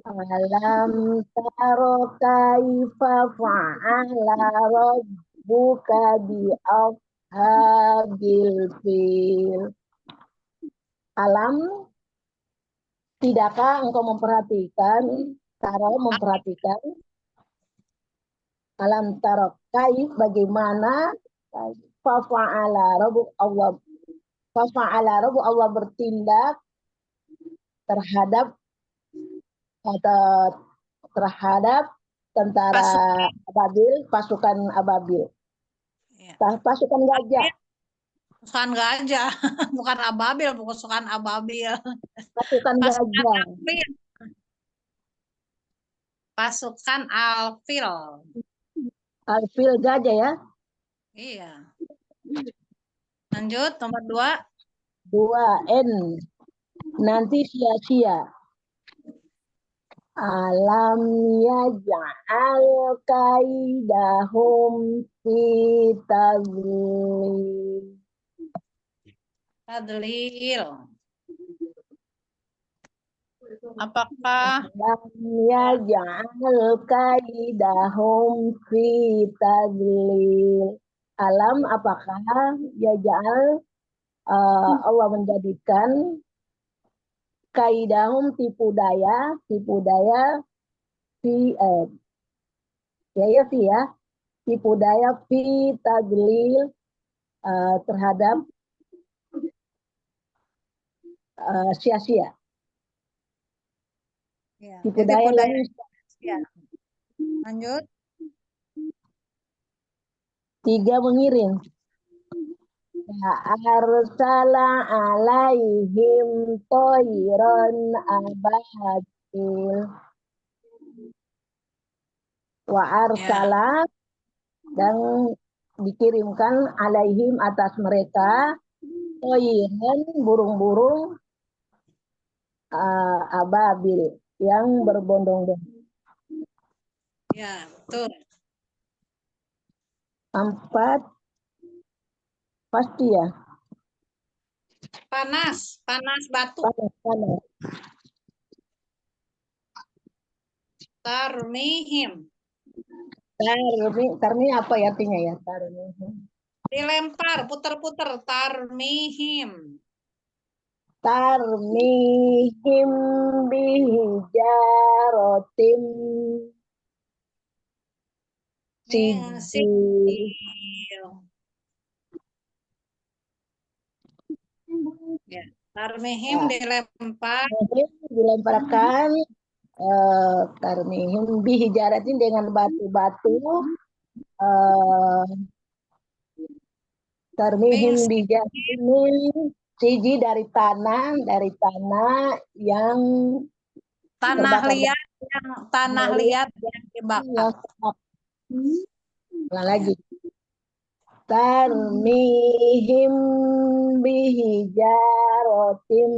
Alam taro kaifa fa'ala rabbuka bi ashabil fil. Alam, tidakkah engkau memperhatikan, memperhatikan, alam taro kaif bagaimana, fa'ala rabbu Allah, fa'ala rabbu Allah bertindak terhadap tentara Ababil, pasukan Ababil.
Ya.
Pasukan gajah.
Pasukan gajah, bukan ababil, pasukan ababil.
Pasukan
Pasukan
gajah.
alfil. Pasukan alfil.
Alfil gajah ya.
Iya. Lanjut, nomor 2.
2 N. Nanti sia-sia. Alam yaj'al kaidahum fi tadlil.
Tadlil. Apakah
Alam yaj'al kaidahum fi tadlil. Alam, apakah yaj'al Allah menjadikan kaidahum tipu daya fi tipu daya fi tadlil terhadap sia-sia.
ya,
Tipu
jadi
daya
budaya
yang
ya. Lanjut.
3 mengiring. Arsala alaihim toiron abatil. Wa arsala, dan dikirimkan alaihim atas mereka toiron, burung-burung ababil yang berbondong-bondong.
Ya, betul.
4 pasti ya.
Panas batu.
Panas.
Tarmihim.
Tarmi apa ya artinya ya? Tarmihim.
Dilempar, putar-putar. Tarmihim.
Tarmihim bihijaratim
Min
sijil.
Ya, tarmihim dilempar.
Dilemparkan tarmihim bihijaratin dengan batu-batu, tarmihim bihijaratin siji dari tanah yang
Tanah
terbakar.
liat yang dibakar.
Ulang lagi. Tarmihim bihijaratim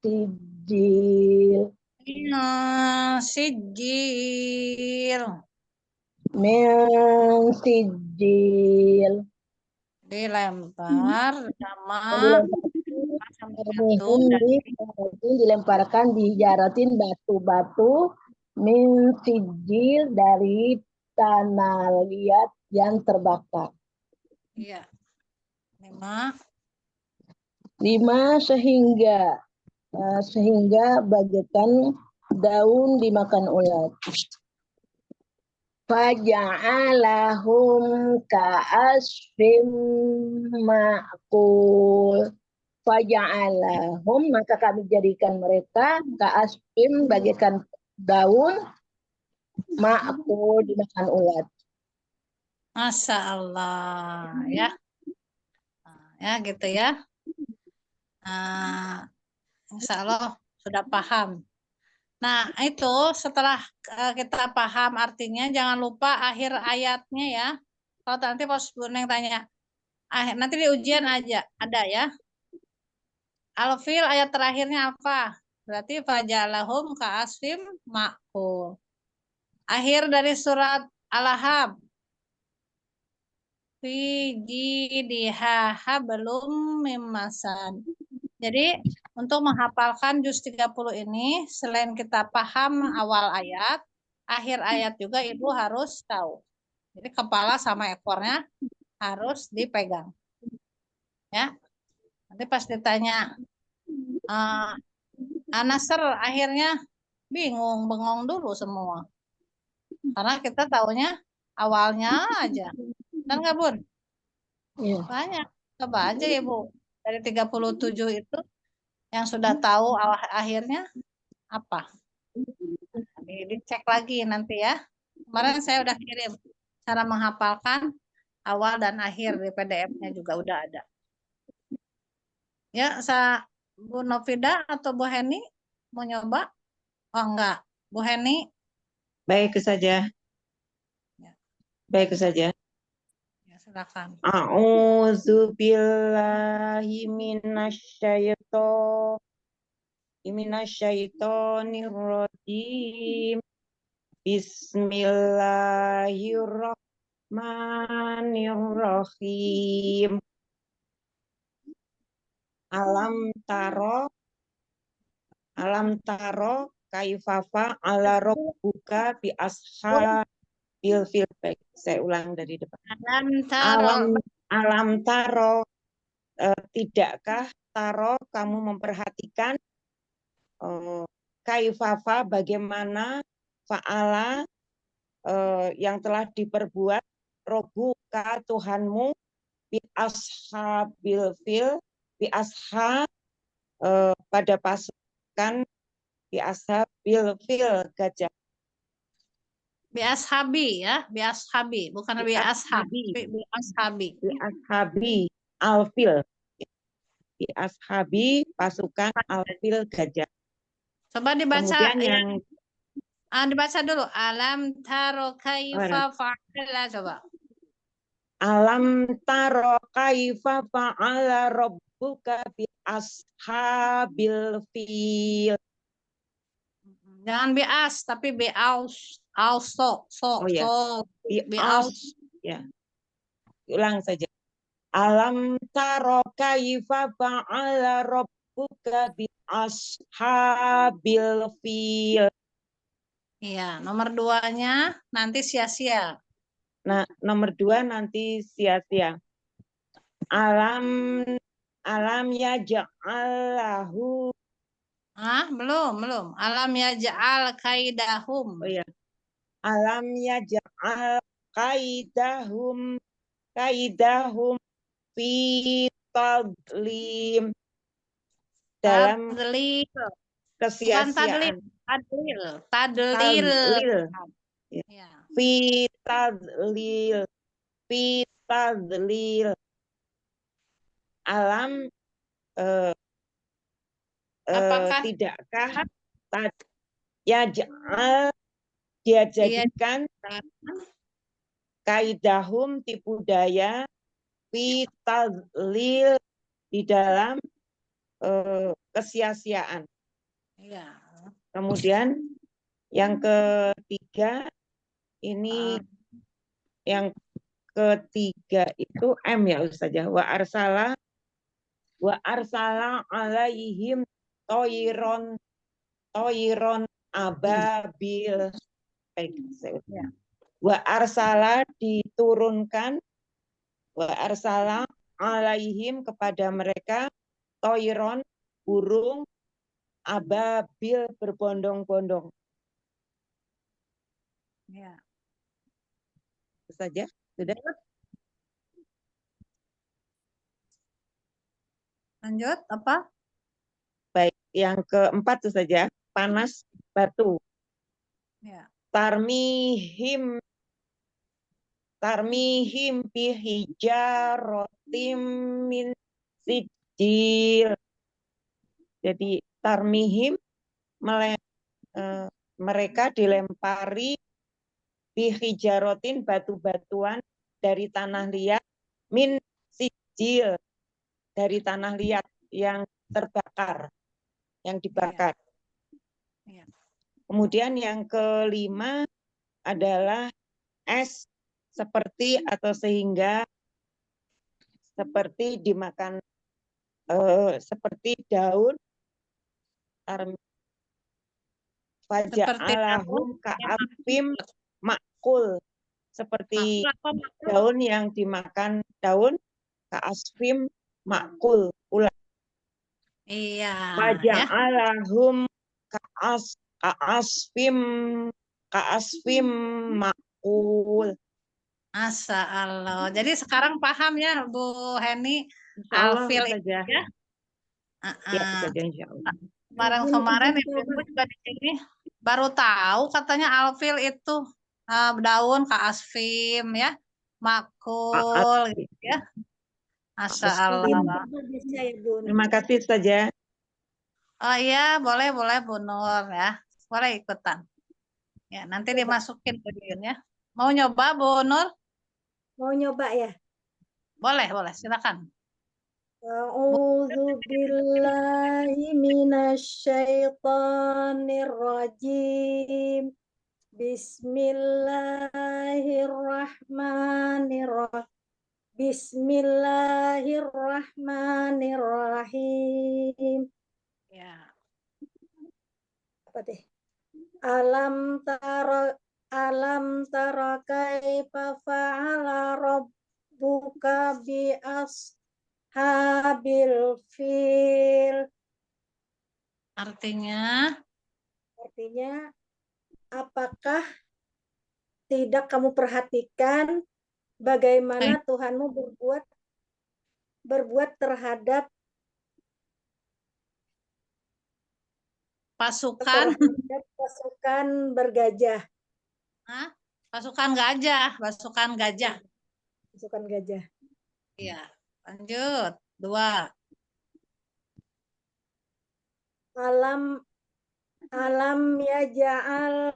sijil.
Sijil.
Min sijil.
dilempar sama batu
dilemparkan dijaratin batu-batu min sijil dari tanah liat yang terbakar.
iya 5
sehingga bagaikan daun dimakan ulat. Faja'alahum ka'asfim ma'kul. Faja'alahum, maka kami jadikan mereka ka'asfim bagaikan daun ma'kul dimakan ulat.
Masya Allah ya. Nah, ya gitu ya. Nah, Insya Allah sudah paham. Nah, itu setelah kita paham artinya, jangan lupa akhir ayatnya ya. Kalau nanti pas Bu Neng tanya, nanti di ujian aja ada ya. Al-fil ayat terakhirnya apa? Berarti fajalahum ka'asfim ma'kul. Akhir dari surat Al-Ahzab. Fi jidha hablum mimmasan. Jadi untuk menghafalkan juz 30 ini, selain kita paham awal ayat, akhir ayat juga Ibu harus tahu. Jadi kepala sama ekornya harus dipegang. Ya. Nanti pas ditanya An-Nasr akhirnya bingung, bengong dulu semua. Karena kita taunya awalnya aja. Kan nggak, Bun?
Iya.
Banyak. Coba aja Ibu. Dari 37 itu yang sudah tahu akhirnya apa? Dicek lagi nanti ya. Kemarin saya udah kirim cara menghafalkan awal dan akhir di PDF-nya juga udah ada. Ya, Bu Novida atau Bu Heni mau nyoba? Oh enggak, Bu Heni.
Baik saja.
Ya.
Baik saja.
Ya, silakan.
A'udzu billahi minasyaitonir rajim. Bismillahirrahmanirrahim. Alam taro kaifafa ala rabbuka bi ashabil fil. Saya ulang dari depan. Alam taro, tidakkah taro kamu memperhatikan kaifafa bagaimana fa'ala yang telah diperbuat robuka Tuhanmu bi ashabil fil, bi ashab pada pasukan bi ashabil fil gajah.
Bi ashabi ya, bi ashabi, bukan bi ashabi, bi ashabi.
Bi ashabi alfil. Bi ashabi pasukan alfil gajah.
Coba dibaca.
Kemudian yang
dibaca dulu. Alam taro kaifa fa'ala, coba.
Alam taro kaifa fa'ala rabbuka bi ashabil fil.
Jangan bi as, tapi bi aus. Also.
Oh ya.
Bi aus.
Ya. Ulang saja. Alam taro kaifa fa'ala rabbuka bi ashabil fil.
Iya, nomor 2-nya nanti sia-sia.
Nah, nomor 2 nanti sia-sia. Alam yaj'alahu.
Belum. Alam yaj'al kaidahum.
Oh ya. Alam yaj'al kaidahum fi tadlim. Dalam kesia-siaan.
Tadlil.
Ya. Fi tadlil. Alam
apakah
tidakkah yaj'al dia jadikan kaidahum tipu daya fi tadlil di dalam kesia-siaan.
Ya.
Kemudian yang ketiga ini yang ketiga itu M ya Ustazah. Wa arsala alaihim toiron ababil. Baik,
Ya.
Wa arsala diturunkan, wa arsala alaihim kepada mereka toiron burung ababil berbondong-bondong.
Ya.
Itu saja sudah.
Lanjut apa?
Baik, yang keempat itu saja, panas batu.
Ya.
Tarmihim bihijarotim min sijil. Jadi tarmihim mereka dilempari bihijarotin batu-batuan dari tanah liat min sijil dari tanah liat yang terbakar, yang dibakar.
Ya.
Kemudian yang kelima adalah es seperti atau sehingga seperti dimakan seperti daun faja'alahum ka'afim makul seperti daun yang dimakan daun ka'asfim makul ulah.
Iya. Ya.
Faja'alahum ka'asfim makul.
Masya Allah. Jadi sekarang paham ya Bu Heni alfil itu
saja.
ya?
Ya, saja insyaallah.
Kemarin ibu juga di sini baru tahu katanya alfil itu daun kaasfim ya, makul gitu ya. Masya Allah.
Bisa ya, Bun.
Terima kasih saja.
Oh iya, boleh Bu Nur ya. Boleh ikutan. Ya, nanti dimasukin ke Yun ya. Mau nyoba Bu Nur?
Mau nyoba ya?
Boleh, silakan.
A'udzu billahi minasyaitonir rajim. Bismillahirrahmanirrahim. Bismillahirrahmanirrahim.
Ya.
Apa deh? Alam tara kaifa fa'ala rabbuka bi ashabil fil.
Artinya,
apakah tidak kamu perhatikan bagaimana Tuhanmu berbuat terhadap
pasukan
bergajah.
pasukan gajah.
Pasukan gajah.
Iya, lanjut. 2.
Alam yaja'al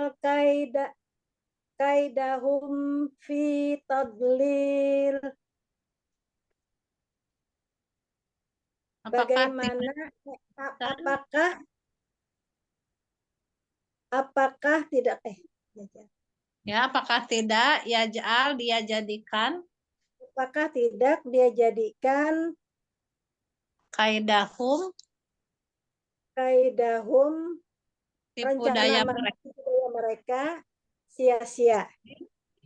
kaidahum fi tadlil. Apakah tidak
ya, apakah tidak yaj'al dia jadikan kaidahum tipu daya
mereka sia-sia.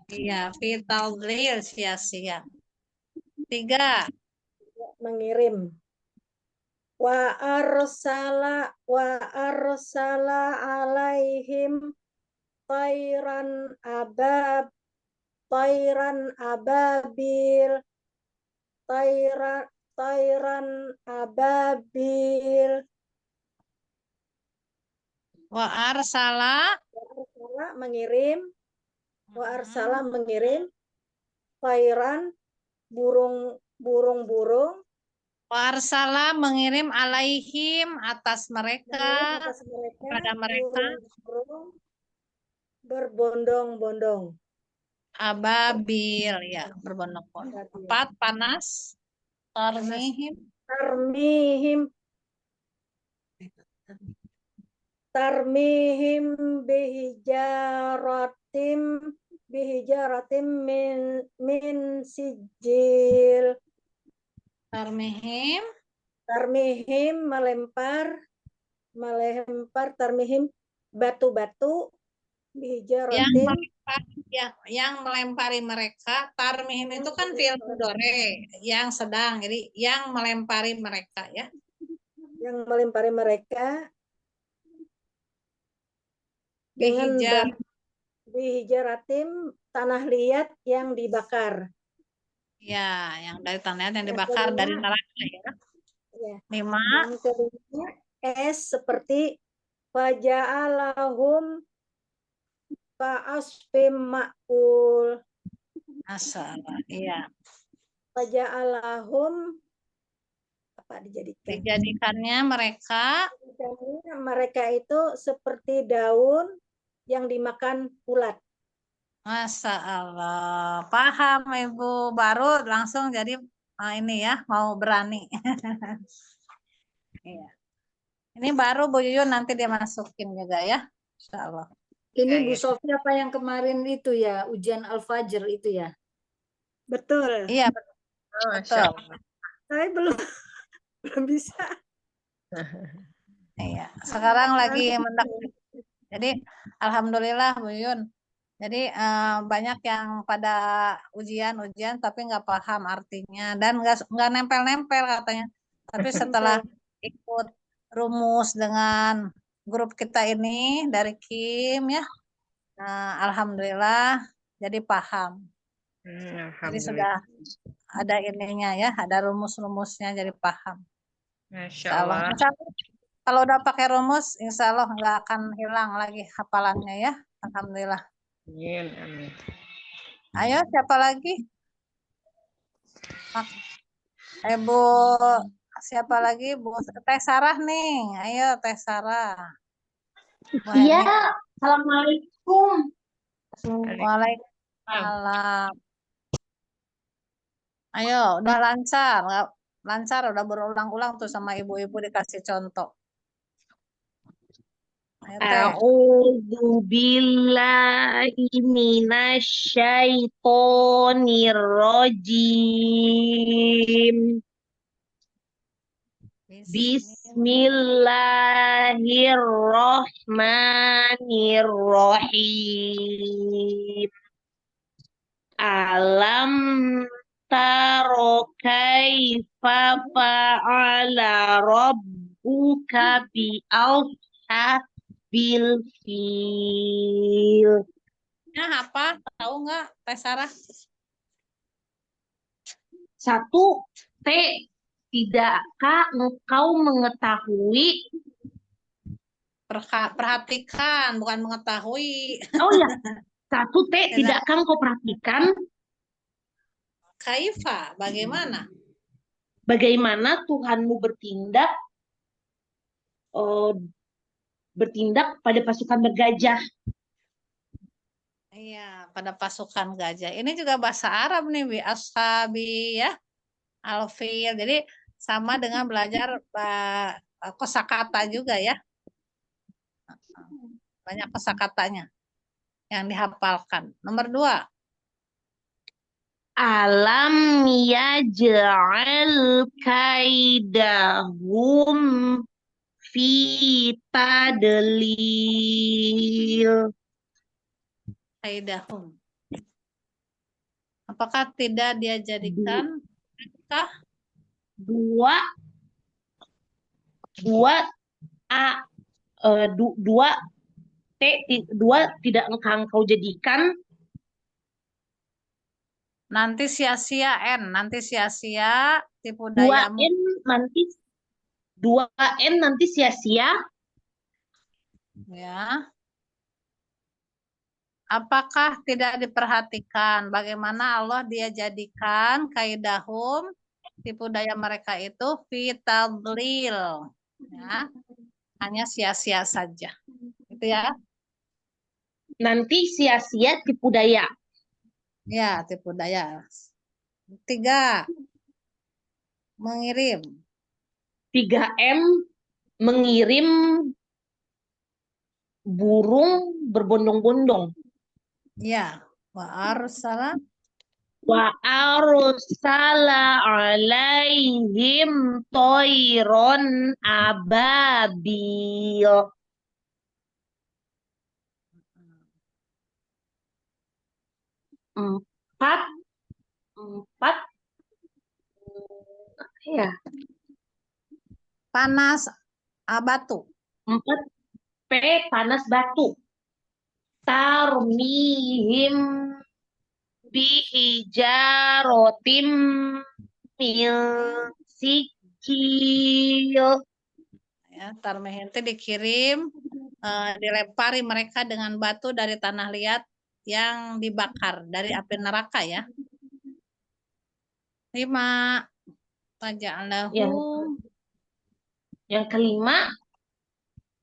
Iya, vital drill sia-sia. 3.
Mengirim. Wa arsala alaihim tairan ababil.
Wa arsala
mengirim. Wa arsala mengirim tairan burung-burung.
Warsala mengirim alaihim atas mereka, kepada mereka
berbondong-bondong.
Ababil ya, berbondong-bondong. 4. Panas. Tarmihim
hijaratim min sijil.
Tarmihim.
Tarmihim melempar tarmihim batu-batu
Yang
bihijaratin
melempari mereka. Tarmihim itu kan fi'il mudhari yang sedang. Jadi yang melempari mereka ya.
yang melempari mereka dengan bihijaratim tanah liat yang dibakar.
Ya, yang dari tanah yang dibakar dari neraka ya.
Ya.
5.
Yang kedua seperti faja'alahum fa'asfim ma'kul.
Masalah, iya.
Faja'alahum apa
dijadikannya mereka
itu seperti daun yang dimakan ulat.
Masya Allah, paham Ibu, baru langsung jadi ini ya, mau berani. Iya. Ini baru Bu Yuyun, nanti dia masukin juga ya, Insya Allah.
Ini Bu Sofi apa yang kemarin itu ya, ujian Al-Fajr itu ya?
Betul.
Iya, betul.
Saya belum bisa.
Iya, sekarang lagi mendekati. Jadi alhamdulillah Bu Yun. Jadi banyak yang pada ujian tapi nggak paham artinya dan nggak nempel-nempel katanya. Tapi setelah ikut rumus dengan grup kita ini dari Kim ya, alhamdulillah jadi paham. Jadi sudah ada ininya ya, ada rumus-rumusnya jadi paham.
Masya Allah.
Kalau udah pakai rumus, insya Allah nggak akan hilang lagi hafalannya ya. Alhamdulillah.
Amin, amin.
Ayo, siapa lagi? Bu, siapa lagi? Bu Teh Sarah nih. Ayo, Teh Sarah.
Iya, Assalamualaikum.
Waalaikumsalam. Ayo, udah lancar. Lancar, udah berulang-ulang tuh sama ibu-ibu dikasih contoh.
A'udzu billahi minasyaitonir rajim. Bismillahirrahmanirrahim. Alam taro kaifa fa'ala rabbuka bi ashabil fil.
Nah, apa? Tahu nggak, Teh Sarah?
1. T. Tidakkah engkau mengetahui?
Perhatikan, bukan mengetahui.
Oh ya, 1. T. Tidakkah engkau perhatikan?
Kaifa, bagaimana?
Bagaimana Tuhanmu bertindak pada pasukan bergajah.
Iya, pada pasukan gajah. Ini juga bahasa Arab nih, bi ashabi ya. Alfil. Jadi sama dengan belajar kosakata juga ya. Banyak kosakatanya yang dihafalkan. Nomor 2.
Alam yaj'al kaidahum fi tadlil.
Kaidahum. Apakah tidak dia jadikan?
2 tidak engkau jadikan.
Nanti sia-sia N, nanti sia-sia tipu dayamu.
2N nanti sia-sia.
Ya. Apakah tidak diperhatikan bagaimana Allah dia jadikan kaidahum tipu daya mereka itu fitadlil, ya, hanya sia-sia saja, gitu ya.
Nanti sia-sia tipu daya.
Ya, tipu daya. 3. Mengirim.
3M mengirim burung berbondong-bondong.
Ya, Wa arsala
Wa arsala alaihim toiron ababil. Empat, empat, ya,
panas batu.
empat P panas batu. Tarmihim bihijarotim min sijil.
Ya, tarmihim itu dikirim, dilempari mereka dengan batu dari tanah liat yang dibakar dari api neraka ya. 5. Faja'alahu
Yang kelima,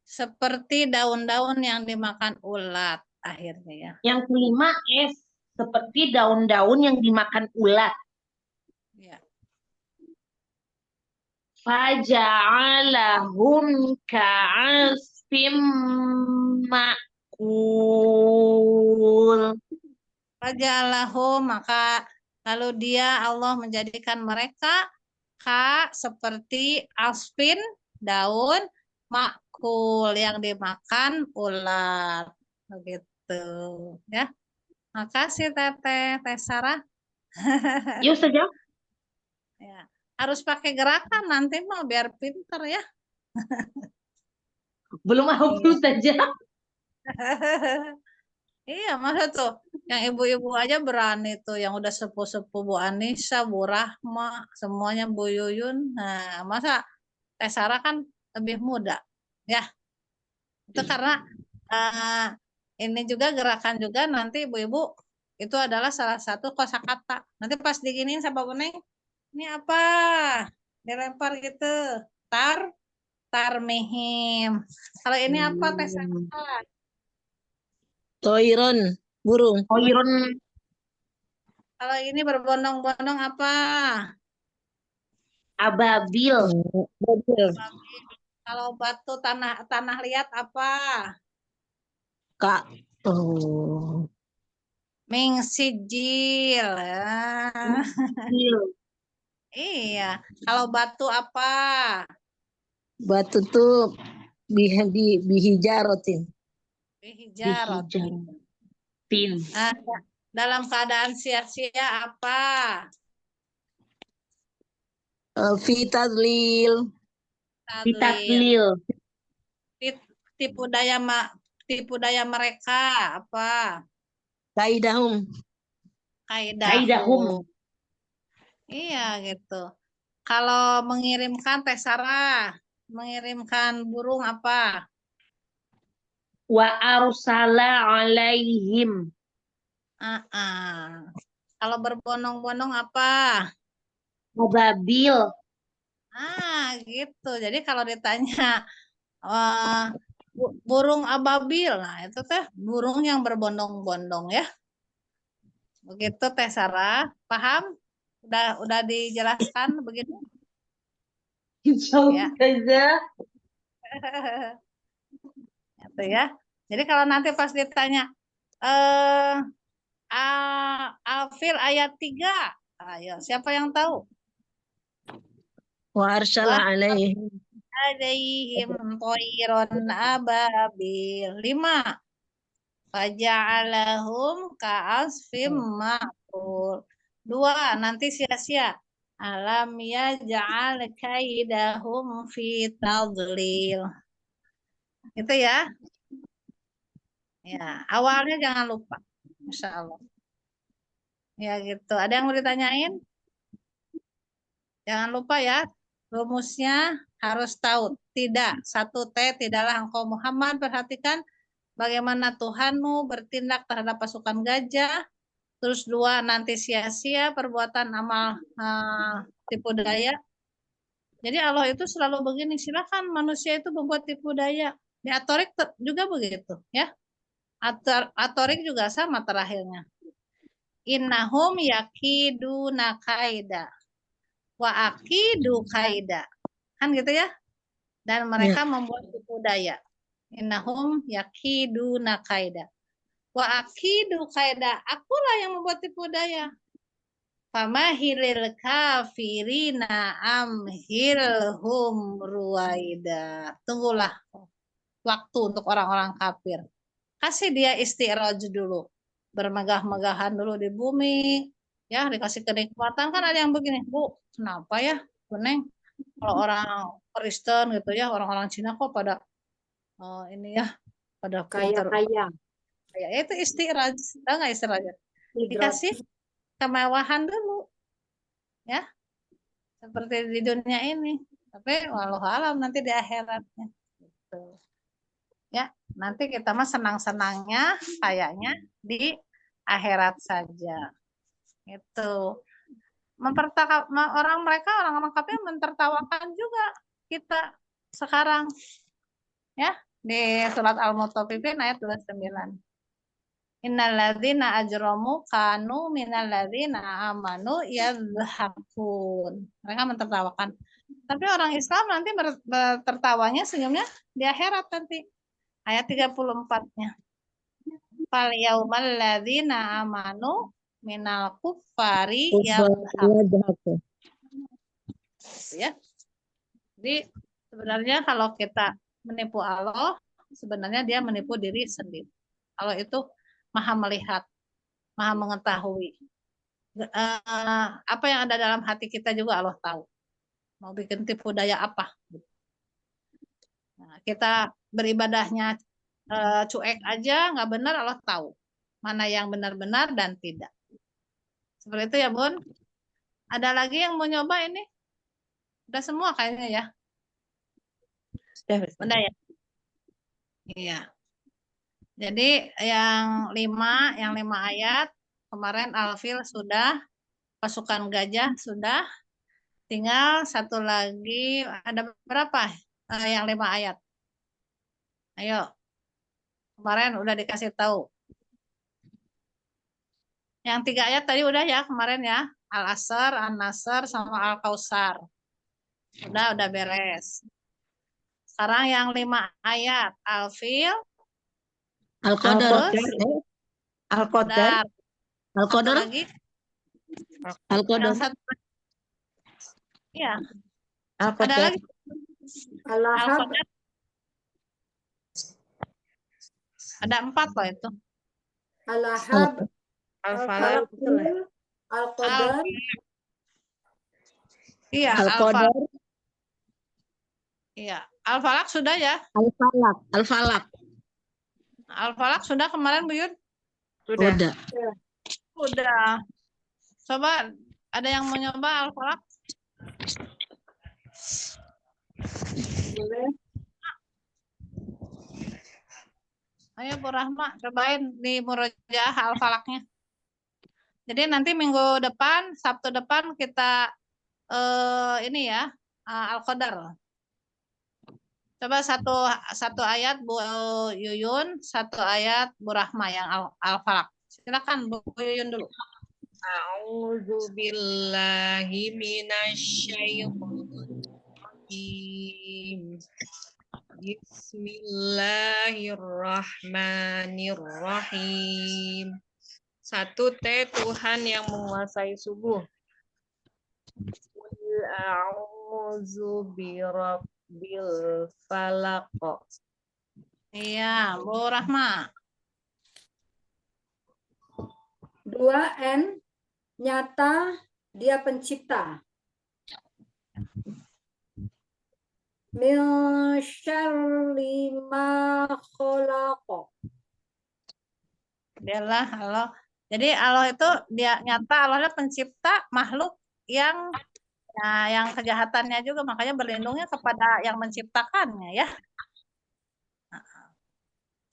seperti daun-daun yang dimakan ulat akhirnya ya.
yang kelima es seperti daun-daun yang dimakan ulat.
Ya.
Faja'alahum ka'asfim ma'kul.
Faja'alahu maka lalu dia Allah menjadikan mereka seperti asfin daun makul yang dimakan ulat begitu ya. Makasih Teteh Sarah.
Yuk saja.
Ya. Harus pakai gerakan nanti mah biar pinter ya.
Belum hafal saja.
Iya, masa tuh yang ibu-ibu aja berani tuh, yang udah sepuh-sepuh Bu Anissa, Bu Rahma, semuanya Bu Yuyun. Nah, masa Teh Sarah kan lebih muda, ya. Itu karena ini juga gerakan juga nanti ibu-ibu itu adalah salah satu kosakata. Nanti pas diginiin sama Bu Neng, ini apa? Dilempar gitu. Tarmihim. Kalau ini apa Teh Sarah?
Toiron, burung.
Toiron
Kalau ini berbondong-bondong apa?
ababil.
Mobil.
Kalau batu tanah liat apa?
Kak. Oh.
Ming sijil. Iya. Kalau batu apa?
Batu tuh bihijarotin.
Bihijarot.
Tin.
Dalam keadaan sia-sia apa?
Fitadlil.
Ditaklil.
Tipu daya mereka apa?
Kaidahum.
Kaidahum.
Iya gitu. Kalau mengirimkan Teh Sarah, mengirimkan burung apa?
Wa arsala alaihim.
Kalau berbondong-bondong apa?
Ababil.
Gitu. Jadi kalau ditanya burung ababil, nah itu teh burung yang berbondong-bondong ya. Begitu Teh Sarah, paham? Udah dijelaskan begitu? Ya. Itu ya. Jadi kalau nanti pas ditanya Al-Fil ayat 3. Ayo, siapa yang tahu?
Wa arsala alaihim.
Alaihim toiron ababil. 5. Faja'alahum ka'asfim ma'kul. 2. Nanti sia-sia. Alam yaj'al kaidahum fi tadlil. Itu ya. Ya, awalnya jangan lupa. Insya Allah. Ya gitu. Ada yang mau ditanyain? Jangan lupa ya. Rumusnya harus tahu. Tidak. 1T tidaklah engkau Muhammad. Perhatikan bagaimana Tuhanmu bertindak terhadap pasukan gajah. Terus 2, nanti sia-sia perbuatan amal tipu daya. Jadi Allah itu selalu begini, silakan manusia itu membuat tipu daya. Di Atorik juga begitu, ya. Atorik juga sama terakhirnya. Innahum yakiduna kaida wa akidu kaida. Kan gitu ya? Dan mereka membuat tipu daya. Innahum yakiduna kaida. Wa akidu kaida, akulah yang membuat tipu daya. Famahilil kafirina amhilhum ruwaida. Tunggulah waktu untuk orang-orang kafir. Kasih dia istiraj dulu. Bermegah-megahan dulu di bumi. Ya, dikasih kenikmatan. Kan ada yang begini, Bu, kenapa ya, Bu Neng? Kalau orang Kristen gitu ya, orang-orang Cina kok pada ini ya, pada pintar.
Kaya-kaya.
Ya, itu istiraj. Tahu nggak istirajnya?
Hidrat.
Dikasih kemewahan dulu. Ya, seperti di dunia ini. Tapi walau alam nanti di akhiratnya. Gitu. Ya, nanti kita mah senang-senangnya kayaknya di akhirat saja. Itu orang kafir mentertawakan juga kita sekarang, ya, di surat Al-Mutaffifin ayat 29. Innalladzina ajramu kanu minalladzina amanu yadhakun. Mereka mentertawakan. Tapi orang Islam nanti tertawanya senyumnya di akhirat nanti. Ayat 34-nya. Fal yaumal ladzina amanu minal kuffari yadhakun. Ya. Jadi sebenarnya kalau kita menipu Allah, sebenarnya dia menipu diri sendiri. Allah itu Maha melihat, Maha mengetahui. Apa yang ada dalam hati kita juga Allah tahu. Mau bikin tipu daya apa? Nah, kita beribadahnya cuek aja, nggak benar, Allah tahu. Mana yang benar-benar dan tidak. Seperti itu ya, Bun. Ada lagi yang mau nyoba ini? Udah semua kayaknya ya. Udah ya? Iya. Jadi yang 5 ayat kemarin Alfil sudah, pasukan gajah sudah, tinggal satu lagi, ada berapa? Yang 5 ayat. Ayo, kemarin udah dikasih tahu. Yang 3 ayat tadi udah ya kemarin ya, Al-Asr, An-Nasr, sama Al-Kausar. Udah beres. Sekarang yang 5 ayat, Al-Fil,
Al-Qadar.
Al-Qadar.
Al-Qadar.
Lagi?
Al-Qadar.
Iya.
Al-Qadar.
Ada lagi?
Al-Lahab.
Ada 4 loh itu.
Al-Lahab.
Al-Falaq.
Al-Qadar.
Iya,
Al-Qadar.
Iya, Al-Falaq sudah ya?
Al-Falaq. Al-Falaq.
Al-Falaq sudah kemarin, Bu Yun?
Sudah.
Udah. Coba ada yang mau nyoba Al-Falaq?
Boleh.
Ayo Bu Rahma, cobain di Murojaah Al-Falaqnya. Jadi nanti minggu depan, Sabtu depan kita ini ya, Al-Qadar. Coba satu ayat Bu Yuyun, satu ayat Bu Rahma yang Al-Falaq. Silakan Bu Yuyun dulu.
A'udzu billahi minasyaitonir rajim. Bismillahirrahmanirrahim. 1T Tuhan yang menguasai subuh. Qul a'udzu birabbil falaq.
Iya, Bu Rahma.
2N, nyata dia pencipta. Min syarri ma khalaqa.
Adalah Allah. Jadi Allah itu dia nyata, Allah adalah pencipta makhluk yang kejahatannya juga, makanya berlindungnya kepada yang menciptakannya ya.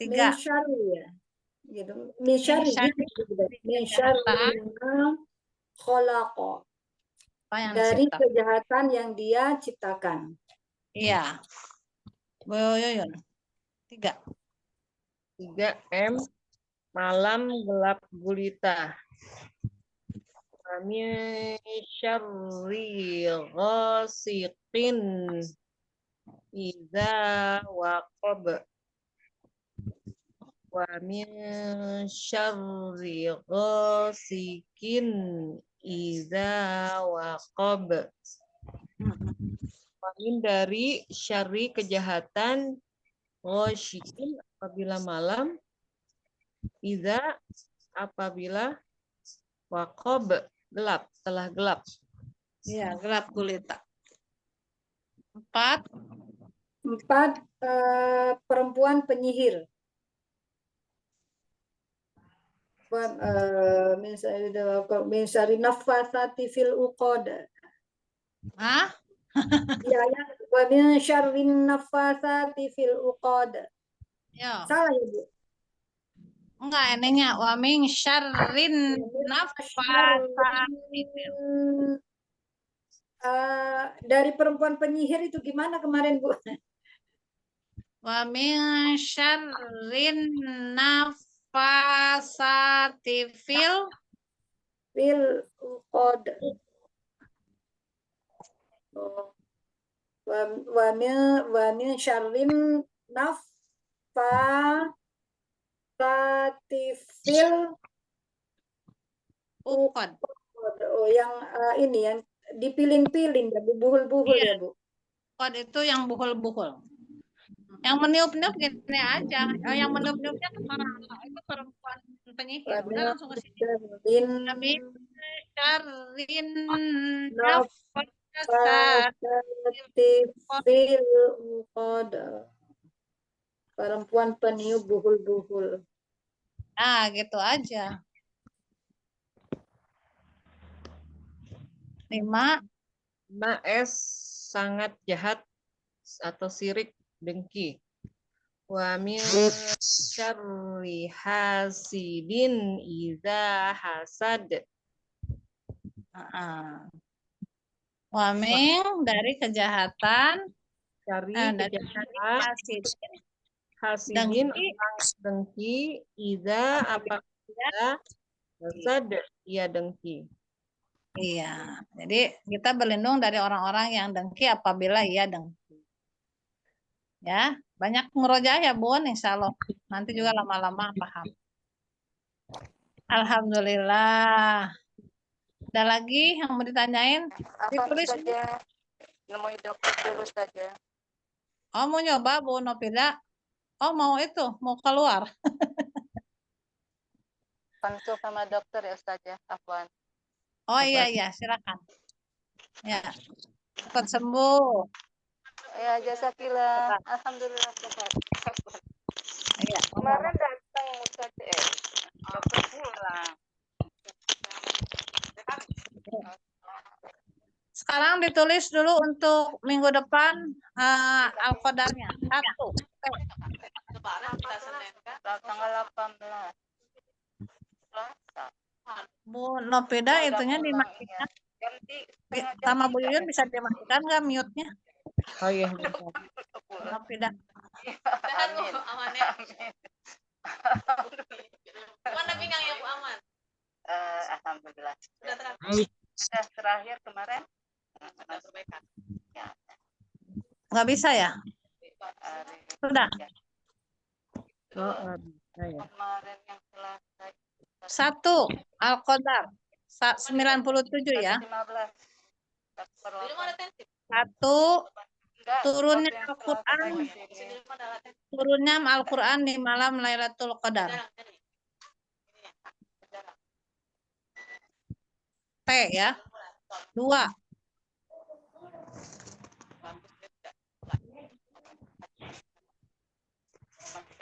3.
Min syarri ya. Gitu. Min syarri. Min syarri ma khalaqa. Dari kejahatan yang dia ciptakan.
Iya. Bu Yuyun. 3.
3M malam gelap gulita. Min syarri ghasiqin idza waqab. Wa min syarri ghasikin idza waqab. Wa min dari syarri kejahatan ghasikin apabila malam, idza apabila waqab gelap, telah gelap.
Ya, gelap gulita. 4.
4, perempuan penyihir. Min syarri naffatsati fil uqad.
Hah?
Ya, ya. Wa min syarri naffatsati fil uqad.
Ya.
Salah ya, Bu?
Enggak, enaknya wa min syarrin naffatsati.
Dari perempuan penyihir itu gimana kemarin, Bu?
Wa min syarrin nafasati fil
uqad. Wa min syarrin nafasati fil
uqad.
Oh, yang ini yang dipiling-piling ya, Bu, buhul-buhul ya, Bu.
Uqad itu yang buhul-buhul. Yang meniup-niup gini aja. Yang meniup-niupnya kemana? Itu perempuan penyihir. Udah langsung ke sini. Nabi syarrin nafasati
fil uqad. Perempuan peniup buhul-buhul.
Nah, gitu aja. 5.
5S sangat jahat atau sirik, dengki. Wa min syarri hasidin idza hasad.
Wa min dari kejahatan,
Cari
dari
kejahatan
hasidin,
hasidin orang dengki, idza apabila hasad ia dengki.
Iya, jadi kita berlindung dari orang-orang yang dengki apabila ia dengki. Ya, banyak ngeroja ya Bun, insya Allah. Nanti juga lama-lama paham. Alhamdulillah. Ada lagi yang mau ditanyain? Ditulis
saja. Nemui dokter dulu saja.
Oh, mau nyoba Bu Nopida? Oh, mau itu, mau keluar.
Konsul sama dokter ya Ustazah, Afwan.
Oh iya, silakan. Ya, cepat sembuh.
Ya, jazakillah. Alhamdulillah sehat.
Iya.
Kemarin datang Ustazah, dokter pulang.
Sekarang ditulis dulu untuk minggu depan Al-Qadarnya. 1.
Tanggal 18.
Bu Nopida itunya dimatikan. Sama Bu Yuyun bisa dimatikan nggak mute-nya?
Oh iya.
Bu Nopida.
Amin. Aman ya. Mana pinggang ya Bu aman? Alhamdulillah. Sudah terakhir kemarin.
Nggak bisa ya? Sudah.
Oh, bisa ya.
Kemarin yang selesai.
1. Al-Qadar 97 ya.
15.
1. Turunnya Al-Quran. Turunnya Al-Quran di malam Lailatul Qadar. T ya. 2.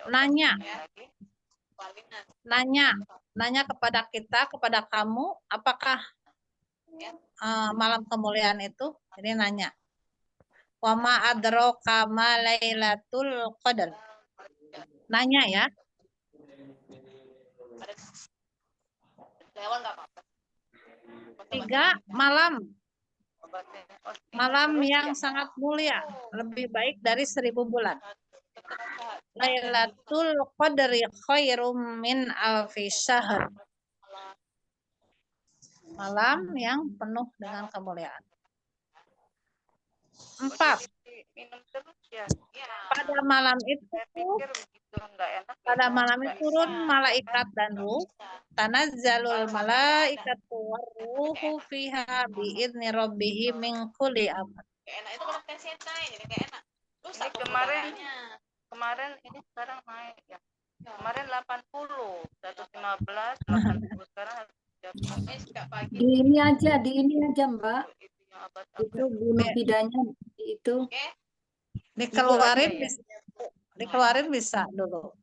Nanya kepada kita, kepada kamu, apakah malam kemuliaan itu? Jadi nanya. Wa ma adraka ma Lailatul Qadar. Nanya ya. 3. Malam yang sangat mulia, lebih baik dari 1000 bulan. Lailatul Qadri khairum min alfi syahr. Malam yang penuh dengan kemuliaan. 4.
minum terus ya.
Pada malam itu
Saya pikir begitu enggak enak.
pada
ya,
malam
nggak
itu turun
enak.
malaikat dan ruh. Tanazzalul malaikatu warruhu fiha biidzni rabbihim min kulli amr.
Enak itu kalau tensinya naik jadi nggak enak. Ini kemarin ini sekarang naik ya. Kemarin 80, 115, 80 sekarang 30.
Di ini aja Mbak.
Itu yang abad
Itu bunuh bidanya itu.
Dikeluarin
ya?
bisa, dikeluarin bisa dulu.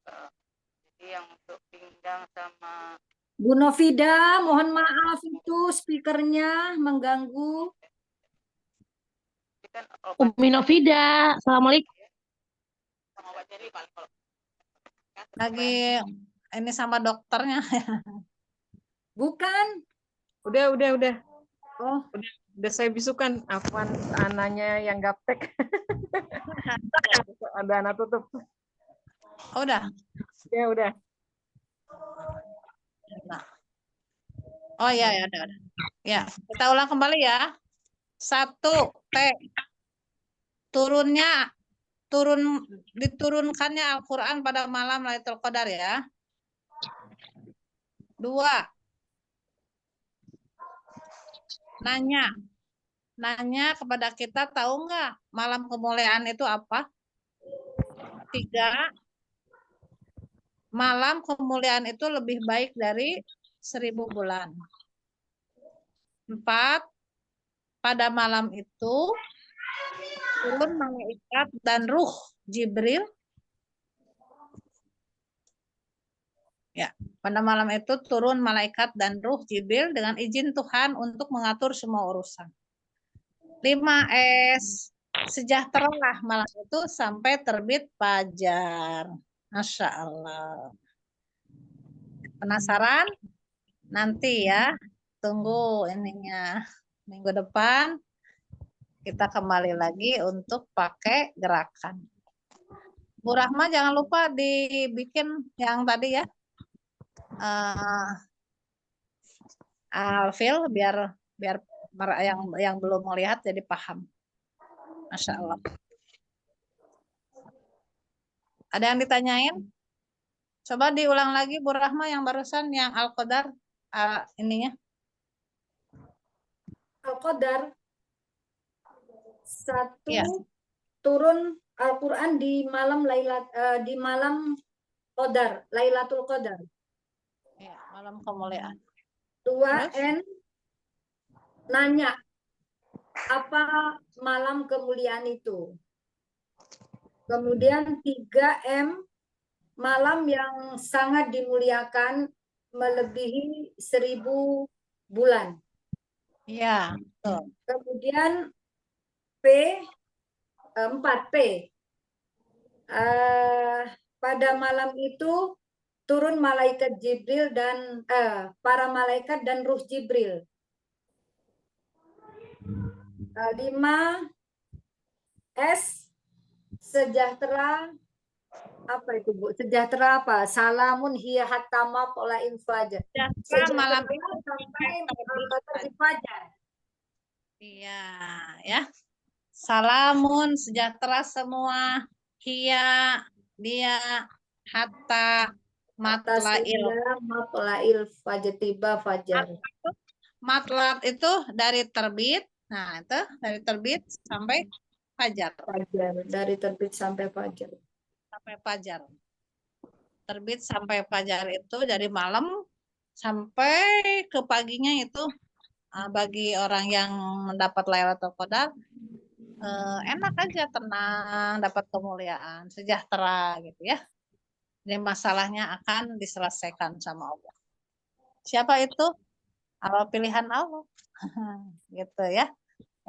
Jadi yang untuk pinggang sama
Bu Novida, mohon maaf itu speakernya mengganggu.
kan obat
Umi Novida, assalamualaikum.
sama obat nyeri paling kalau
Lagi ini sama dokternya.
Bukan.
Udah.
Oh,
Udah saya bisukan. Afwan, anaknya yang gaptek. Ada anak tutup.
Oh, udah.
Ya udah.
Nah. Oh ya, udah. Ya, kita ulang kembali ya. 1 T. Diturunkannya Al-Qur'an pada malam Lailatul Qadar ya. 2. Nanya kepada kita, tahu nggak malam kemuliaan itu apa? 3. Malam kemuliaan itu lebih baik dari 1000 bulan. 4. Pada malam itu turun malaikat dan ruh Jibril. Ya, pada malam itu turun malaikat dan ruh Jibril dengan izin Tuhan untuk mengatur semua urusan. 5S. Sejahteralah malam itu sampai terbit fajar. Masya Allah. Penasaran? Nanti ya, tunggu ininya. Minggu depan kita kembali lagi untuk pakai gerakan. Bu Rahma jangan lupa dibikin yang tadi ya. Alfil biar yang belum melihat jadi paham. Masya Allah. Ada yang ditanyain? Coba diulang lagi Bu Rahma yang barusan yang Al-Qadar ininya.
Al-Qadar 1
Ya.
turun Al-Qur'an di malam Qadar, Lailatul Qadar.
Ya, malam kemuliaan.
2N nanya apa malam kemuliaan itu. Kemudian 3M malam yang sangat dimuliakan melebihi 1000 bulan.
Ya, betul.
Kemudian 4P pada malam itu turun malaikat Jibril dan para malaikat dan ruh Jibril. 5S sejahtera apa itu Bu? Sejahtera apa? Salamun hiya hatta matla'il fajar.
Sejahtera malam itu
sampai terbit fajar.
Iya, ya. Salamun sejahtera semua. Hiya dia hatta matla'il
fajar, tiba fajar.
matlat itu dari terbit. Nah, itu dari terbit sampai fajar.
Dari terbit sampai fajar.
Sampai fajar. Terbit sampai fajar itu dari malam sampai ke paginya itu bagi orang yang mendapat Lailatul Qadar enak aja, tenang, dapat kemuliaan, sejahtera gitu ya. Jadi masalahnya akan diselesaikan sama Allah. Siapa itu? Allah pilihan Allah. Gitu ya.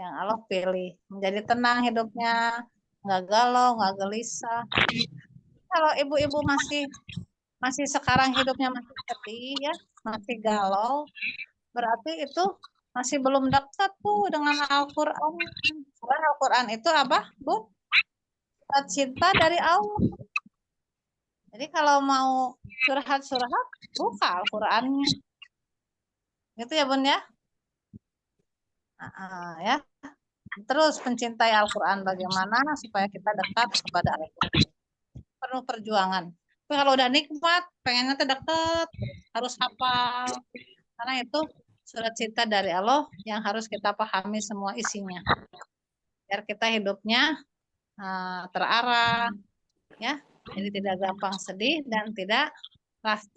Yang Allah pilih. Menjadi tenang hidupnya, nggak galau, nggak gelisah. Kalau ibu-ibu masih sekarang hidupnya masih sedih ya, masih galau, berarti itu masih belum dekat tuh dengan Al-Quran. Karena Al-Quran itu apa, Bu? Cinta dari Allah. Jadi kalau mau curhat-curhat, buka Al-Qurannya. Gitu ya Bun ya? Ya. terus mencintai Al-Quran. Bagaimana supaya kita dekat kepada Al-Quran. Penuh perjuangan. Tapi kalau udah nikmat, pengennya tuh deket, harus hafal. Karena itu surat cinta dari Allah yang harus kita pahami semua isinya. Biar kita hidupnya terarah, ya. Jadi tidak gampang sedih dan tidak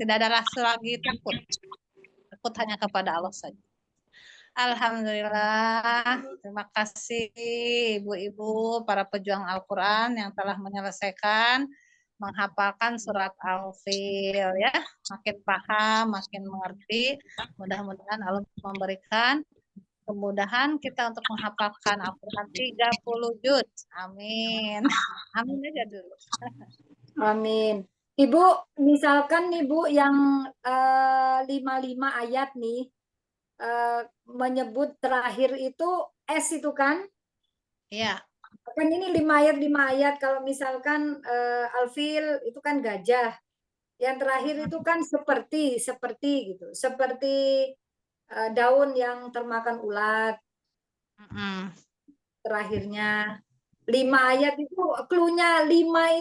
ada rasa lagi takut. Takut hanya kepada Allah saja. Alhamdulillah, terima kasih ibu-ibu para pejuang Al-Quran yang telah menyelesaikan menghafalkan surat Al-Fil, ya, makin paham, makin mengerti. Mudah-mudahan Allah memberikan kemudahan kita untuk menghafalkan Al-Quran 30 juz. Amin. Amin aja dulu.
Amin. Ibu, misalkan nih Bu yang 55 ayat nih menyebut terakhir itu S itu kan?
Iya.
Kan ini 5 ayat. Kalau misalkan Al-Fil itu kan gajah. Yang terakhir itu kan seperti gitu. Seperti daun yang termakan ulat. Terakhirnya 5 ayat itu, cluenya 5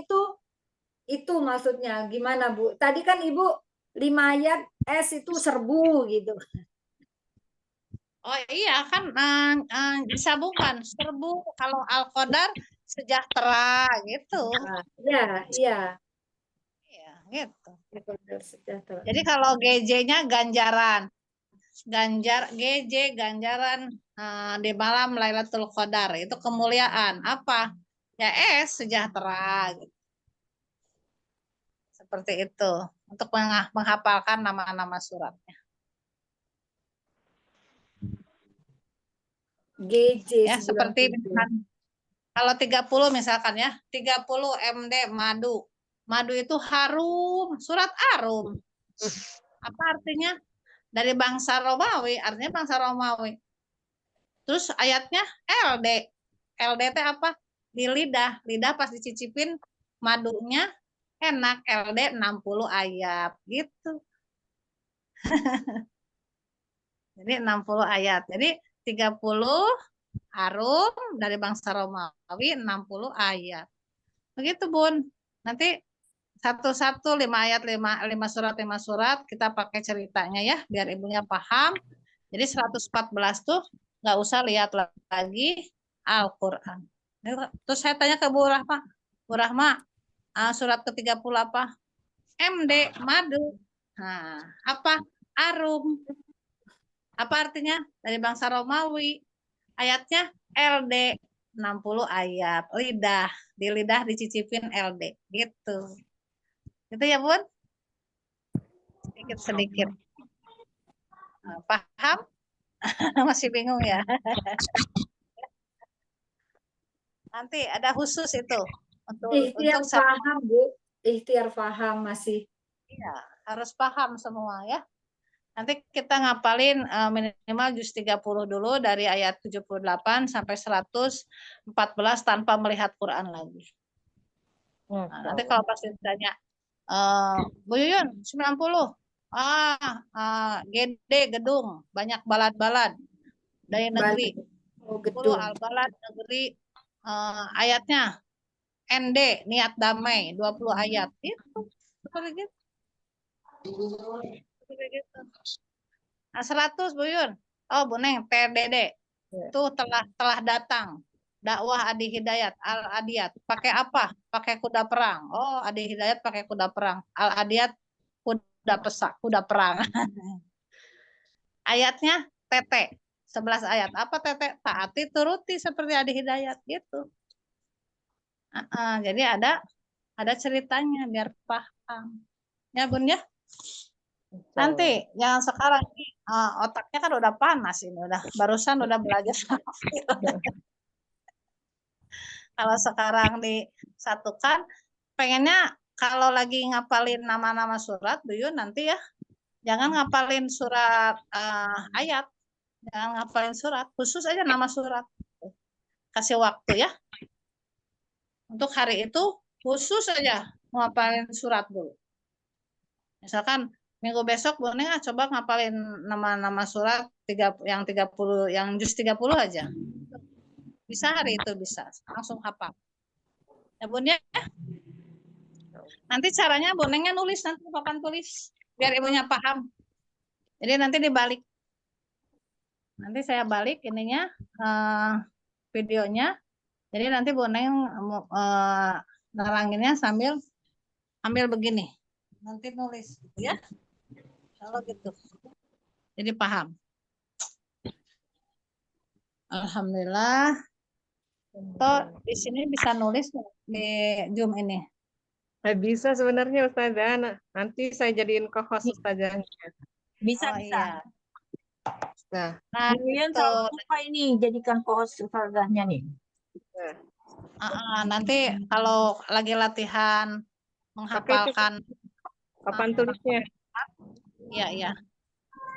itu maksudnya gimana Bu? Tadi kan Ibu 5 ayat S itu serbu gitu.
Oh iya kan disambungkan serbu, kalau Al-Qadar sejahtera gitu.
Iya.
Iya, gitu.
Sejahtera.
Jadi kalau GJ-nya ganjaran. GJ ganjaran di malam Lailatul Qadar, itu kemuliaan. Apa? Ya sejahtera gitu. Seperti itu untuk menghafalkan nama-nama suratnya.
GJ
Ya, seperti misalkan kalau 30 misalkan ya, 30 MD madu. Madu itu harum, surat arum. Apa artinya? Dari bangsa Romawi, artinya bangsa Romawi. Terus ayatnya LD. LD itu apa? Di lidah. Lidah pas dicicipin madunya enak. LD 60 ayat gitu. Jadi 60 ayat. Jadi 30 harum dari bangsa Romawi, 60 ayat. Begitu Bun. Nanti satu-satu 5 ayat, 5 surat kita pakai ceritanya ya biar ibunya paham. Jadi 114 tuh nggak usah lihat lagi Al-Qur'an. Terus saya tanya ke Bu Rahma, surat ke-30 apa? MD madu. Nah, apa? Arum. Apa artinya? Dari bangsa Romawi. Ayatnya LD 60 ayat. Lidah, di lidah dicicipin LD gitu. Gitu ya, Bun? Sedikit-sedikit. Paham? Masih bingung ya? Nanti ada khusus itu untuk
paham, Bu. Ikhtiar paham masih.
Iya, harus paham semua ya. Nanti kita ngapalin minimal juz 30 dulu dari ayat 78 sampai 114 tanpa melihat Quran lagi. Nah, nanti kalau pasti ditanya, Bu Yuyun 90, GD gedung, banyak balad-balad dari negeri. 10 al-balad negeri, ayatnya ND niat damai 20 ayat itu seperti gitu. Nah, 100 Bu Yun. Oh Bu Neng, TDD itu telah datang dakwah Adi Hidayat Al Adiyat. Pakai apa? Pakai kuda perang. Oh, Adi Hidayat pakai kuda perang. Al Adiyat kuda perang. Ayatnya TT 11 ayat. Apa TT? Taati turuti seperti Adi Hidayat gitu. Jadi ada ceritanya biar paham. Ya Bun ya. Nanti yang sekarang otaknya kan udah panas ini, barusan udah belajar. Kalau sekarang disatukan, pengennya kalau lagi ngapalin nama-nama surat, Bu Yun nanti ya, jangan ngapalin surat ayat, jangan ngapalin surat, khusus aja nama surat. Kasih waktu ya. Untuk hari itu khusus aja ngapalin surat dulu. Misalkan minggu besok Bu Neng coba ngapalin nama-nama surat yang 30, yang juz 30 aja. Bisa hari itu bisa langsung hafal. Ya Bun ya. Nanti caranya bonengnya nulis nanti di papan tulis biar ibunya paham. Jadi nanti dibalik. Nanti saya balik ininya videonya. Jadi nanti boneng neranginnya sambil begini. Nanti nulis ya. Kalau gitu. Jadi paham. Alhamdulillah. Toh di sini bisa nulis di Zoom ini.
Bisa sebenarnya Ustazah. Nanti saya jadiin co-host Ustazahnya.
Bisa,
Oh,
bisa.
iya.
Nah,
Nah,
Kemudian
gitu.
selalu lupa ini jadikan co-host Ustazahnya nih.
Nanti kalau lagi latihan menghafalkan
papan tulisnya.
iya.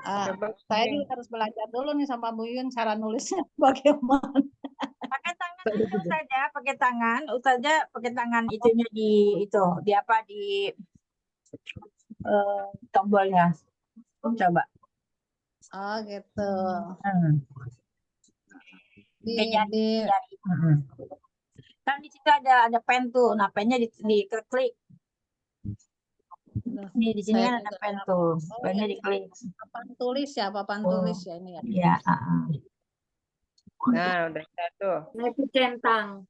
Coba.
Saya juga harus belajar dulu nih sama Bu Yun cara nulisnya bagaimana.
Pakai tangan aja Ustazah, pakai tangan. Ustazah pakai tangan itunya di tombolnya. Coba.
Oh gitu. Di
Jari. Kan di situ ada pen tuh. Nah, pennya diklik. Nih di sini
Saya
kan ada
juga
pen tuh.
Oh,
Pennya
iya.
diklik.
papan tulis ya ini ya.
Iya,
Nah, udah satu.
Nah, itu centang.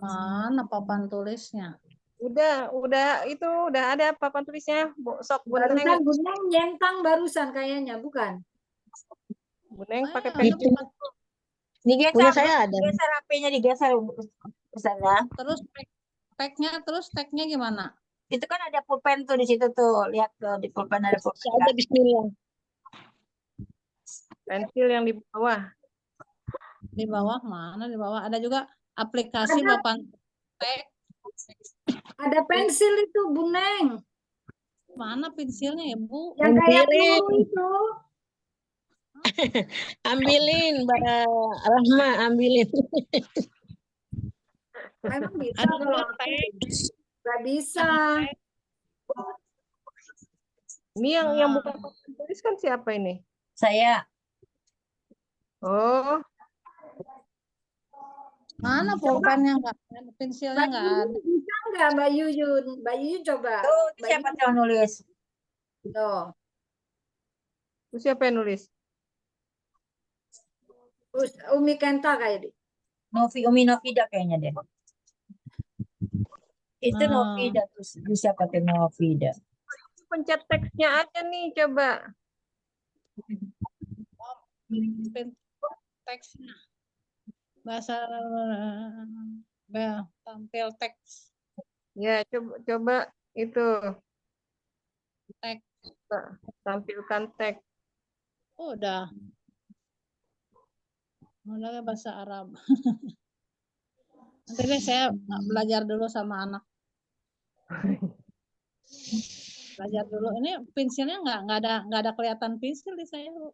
Mana papan tulisnya?
Udah itu udah ada papan tulisnya. Sok
Barusan
Buneng.
Buneng centang barusan kayaknya, bukan?
Buneng pakai
Ayo,
pensil.
Digeser.
Punya saya ada.
Digeser HP-nya digeser Ustazah.
Terus tagnya gimana?
Itu kan ada pulpen tuh di situ tuh. Lihat tuh di pulpen ada pulpen.
Ada bismillah.
Pensil yang di bawah.
Di bawah mana? Di bawah ada juga aplikasi papan tag.
Ada pensil itu, Buneng.
Mana pensilnya ya, Bu?
Yang kayak
Ambilin.
peluru itu.
Ambilin, Mbak Rahma, ambilin.
Emang bisa
Ada
kalau
juga
aku
tag.
nggak bisa.
Ini yang buka papan tulis kan siapa ini?
Saya.
Oh,
Mana pulpennya enggak? Pensilnya enggak ada.
Bisa nggak Mbak Yuyun? Mbak Yuyun coba.
Tuh, itu
Mbak
siapa yang nulis?
Tuh.
itu siapa yang nulis?
Umi Kenta kayak di.
Umi Novida kayaknya deh. Itu Novida tuh. Siapa tuh Novida?
Pencet teksnya aja nih, coba.
Teksnya. Bahasa tampil teks.
Ya, coba itu.
Teks.
Tampilkan teks.
Udah bahasa Arab. Nanti deh saya belajar dulu sama anak. Belajar dulu. Ini pensilnya nggak ada kelihatan pensil di saya, Bu.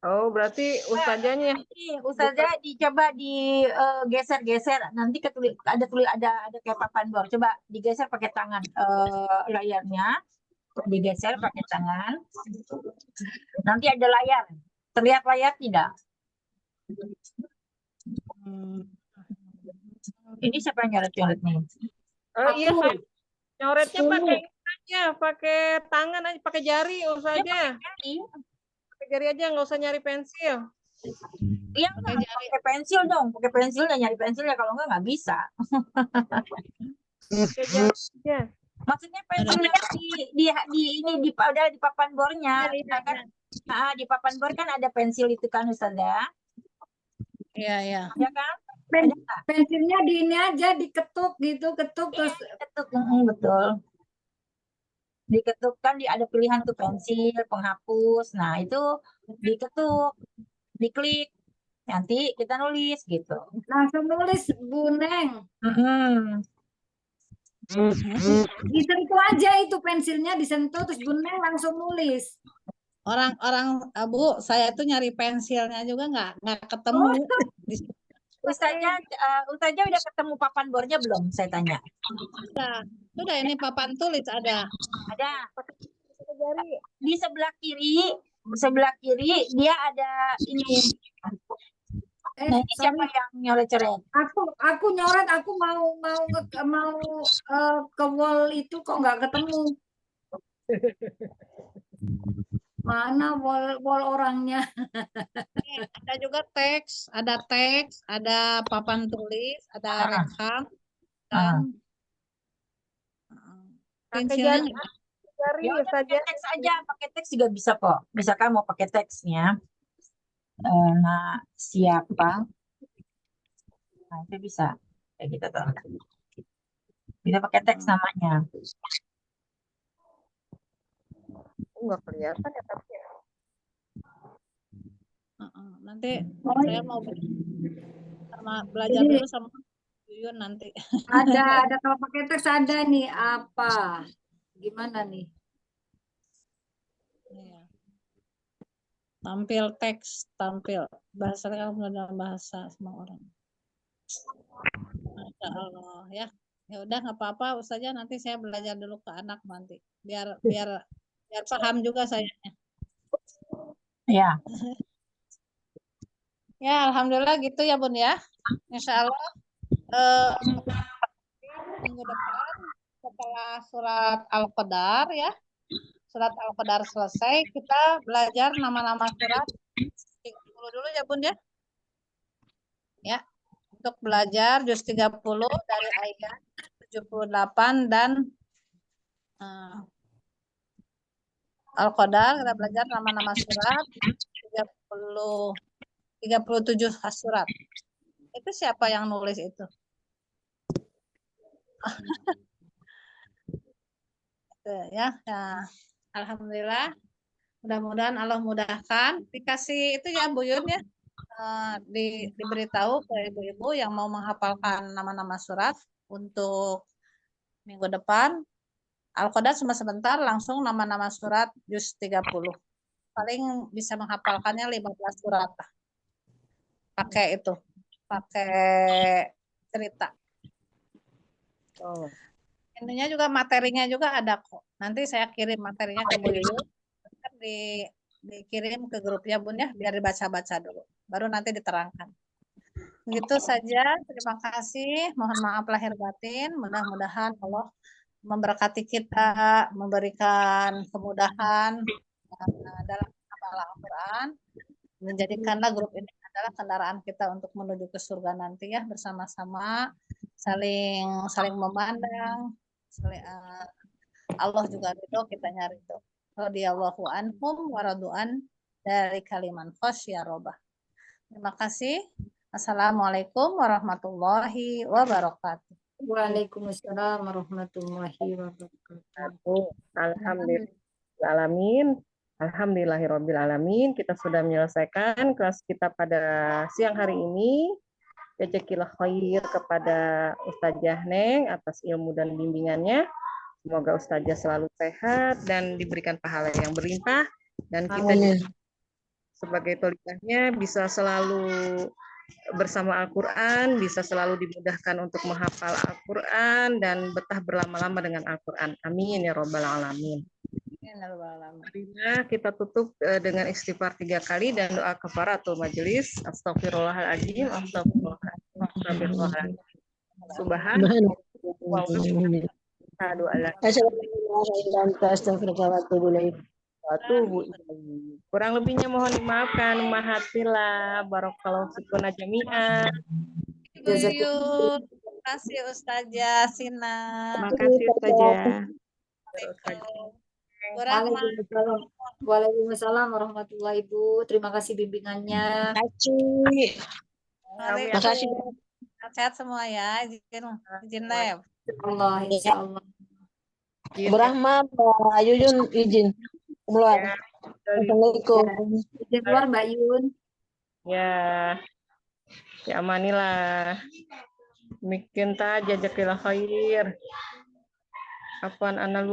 Oh, berarti ustazahnya.
Ustazah dicoba digeser-geser. Nanti ada kayak papan bor. Coba digeser pakai tangan layarnya. Digeser pakai tangan. Nanti ada layar. Terlihat layar tidak? Ini siapa yang nyoret-nyoret nih?
Oh iya, nyoretnya pakai aja, pakai tangan aja, pakai jari saja. Pakai jari aja, nggak usah nyari pensil.
Iya, pakai pensil dong, pakai pensil dan nyari pensilnya, kalau nggak bisa.
Pakai jari aja.
Maksudnya pensilnya di papan bornya. Nah, di papan bor kan ada pensil itu kan Ustazah.
Iya.
Ya kan?
Pensilnya di ini aja diketuk gitu, ketuk terus
Ketuk, betul. Diketuk kan ada pilihan tuh pensil, penghapus. Nah, itu diketuk, diklik. Nanti kita nulis gitu.
langsung nulis Buneng. Disentuh aja itu pensilnya, disentuh terus Buneng langsung nulis.
Orang Bu, saya tuh nyari pensilnya juga nggak ketemu.
Ustazah udah ketemu papan bornya belum? Saya tanya.
Sudah ini papan tulis ada.
Ada. Di sebelah kiri sebelah kiri dia ada ini. Nah, ini siapa
Sorry,
yang nyoret-coret?
aku nyoret, aku mau ke wall itu kok nggak ketemu. Mana wall orangnya?
Ada juga teks, ada papan tulis, ada rekam, dan pensilnya nggak ada.
Ya udah pakai teks juga bisa kok. Misalkan mau pakai teksnya, nah siapa? Nah itu bisa kayak gitu tuh. Bisa pakai teks namanya.
Nggak kelihatan ya tapi ya.
Nanti saya mau belajar dulu sama Yuyun nanti.
Ada kalau pakai teks ada nih apa? Gimana nih?
Iya. Tampil teks, tampil bahasa kamu dalam bahasa semua orang. Masya Allah ya. Ya udah nggak apa-apa Ustazah, nanti saya belajar dulu ke anak nanti biar paham juga saya.
Ya.
Ya alhamdulillah gitu ya Bun ya. Insya Allah minggu depan setelah surat Al-Qadar ya. Surat Al-Qadar selesai, kita belajar nama-nama surat 30 dulu ya Bun ya. Ya, untuk belajar juz 30 dari ayat 78 dan Al-Qadar, kita belajar nama-nama surat 37 surat. Itu siapa yang nulis itu? Ya, alhamdulillah. Mudah-mudahan Allah mudahkan. Dikasih itu ya Bu Yun ya. Diberitahu ke ibu-ibu yang mau menghafalkan nama-nama surat untuk minggu depan. Al-Qadar cuma sebentar, langsung nama-nama surat juz 30. Paling bisa menghafalkannya 15 surat. Pakai itu. Pakai cerita. Intinya juga materinya juga ada kok. Nanti saya kirim materinya ke Bu Yuyun. Dikirim ke grupnya Bun ya, biar dibaca-baca dulu. Baru nanti diterangkan. Begitu saja. Terima kasih. Mohon maaf lahir batin. Mudah-mudahan Allah memberkati kita, memberikan kemudahan dalam menghafal Al-Quran. Menjadikanlah grup ini adalah kendaraan kita untuk menuju ke surga nanti ya, bersama-sama saling memandang. Allah juga ridho, kita nyari itu. Radhiyallahu anhum wa radu'an dari kaliman khasyarobah. Terima kasih. Assalamualaikum warahmatullahi wabarakatuh.
Waalaikumsalam warahmatullahi wabarakatuh.
Alhamdulillahirrahmanirrahim. Alhamdulillahirrahmanirrahim. Kita sudah menyelesaikan kelas kita pada siang hari ini. Jazakallah khair kepada Ustazah Neng atas ilmu dan bimbingannya. Semoga Ustazah selalu sehat dan diberikan pahala yang berlimpah. Dan kita sebagai tholibahnya bisa selalu bersama Al-Quran, bisa selalu dimudahkan untuk menghafal Al-Quran dan betah berlama-lama dengan Al-Quran. Amin ya Rabbal Alamin. Kita tutup dengan istighfar 3 kali dan doa kafaratul majelis. Astagfirullahaladzim, astagfirullahaladzim. Subhanallah. Kurang lebihnya mohon dimaafkan. Mahatilah. Barakallahu fikum jami'an.
Terima kasih Ustazah Sina.
Terima kasih Ustazah.
Waalaikumsalam warahmatullahi wabarakatuh. Terima kasih bimbingannya.
Terima kasih. Sehat semua ya. Izin live.
Allah, insya Allah.
Brahma, Mbak Yuyun izin keluar. Assalamualaikum.
Izin keluar Mbak Yun.
Ya, amanilah. Demikian ta jazakallahu khair. Apaan analu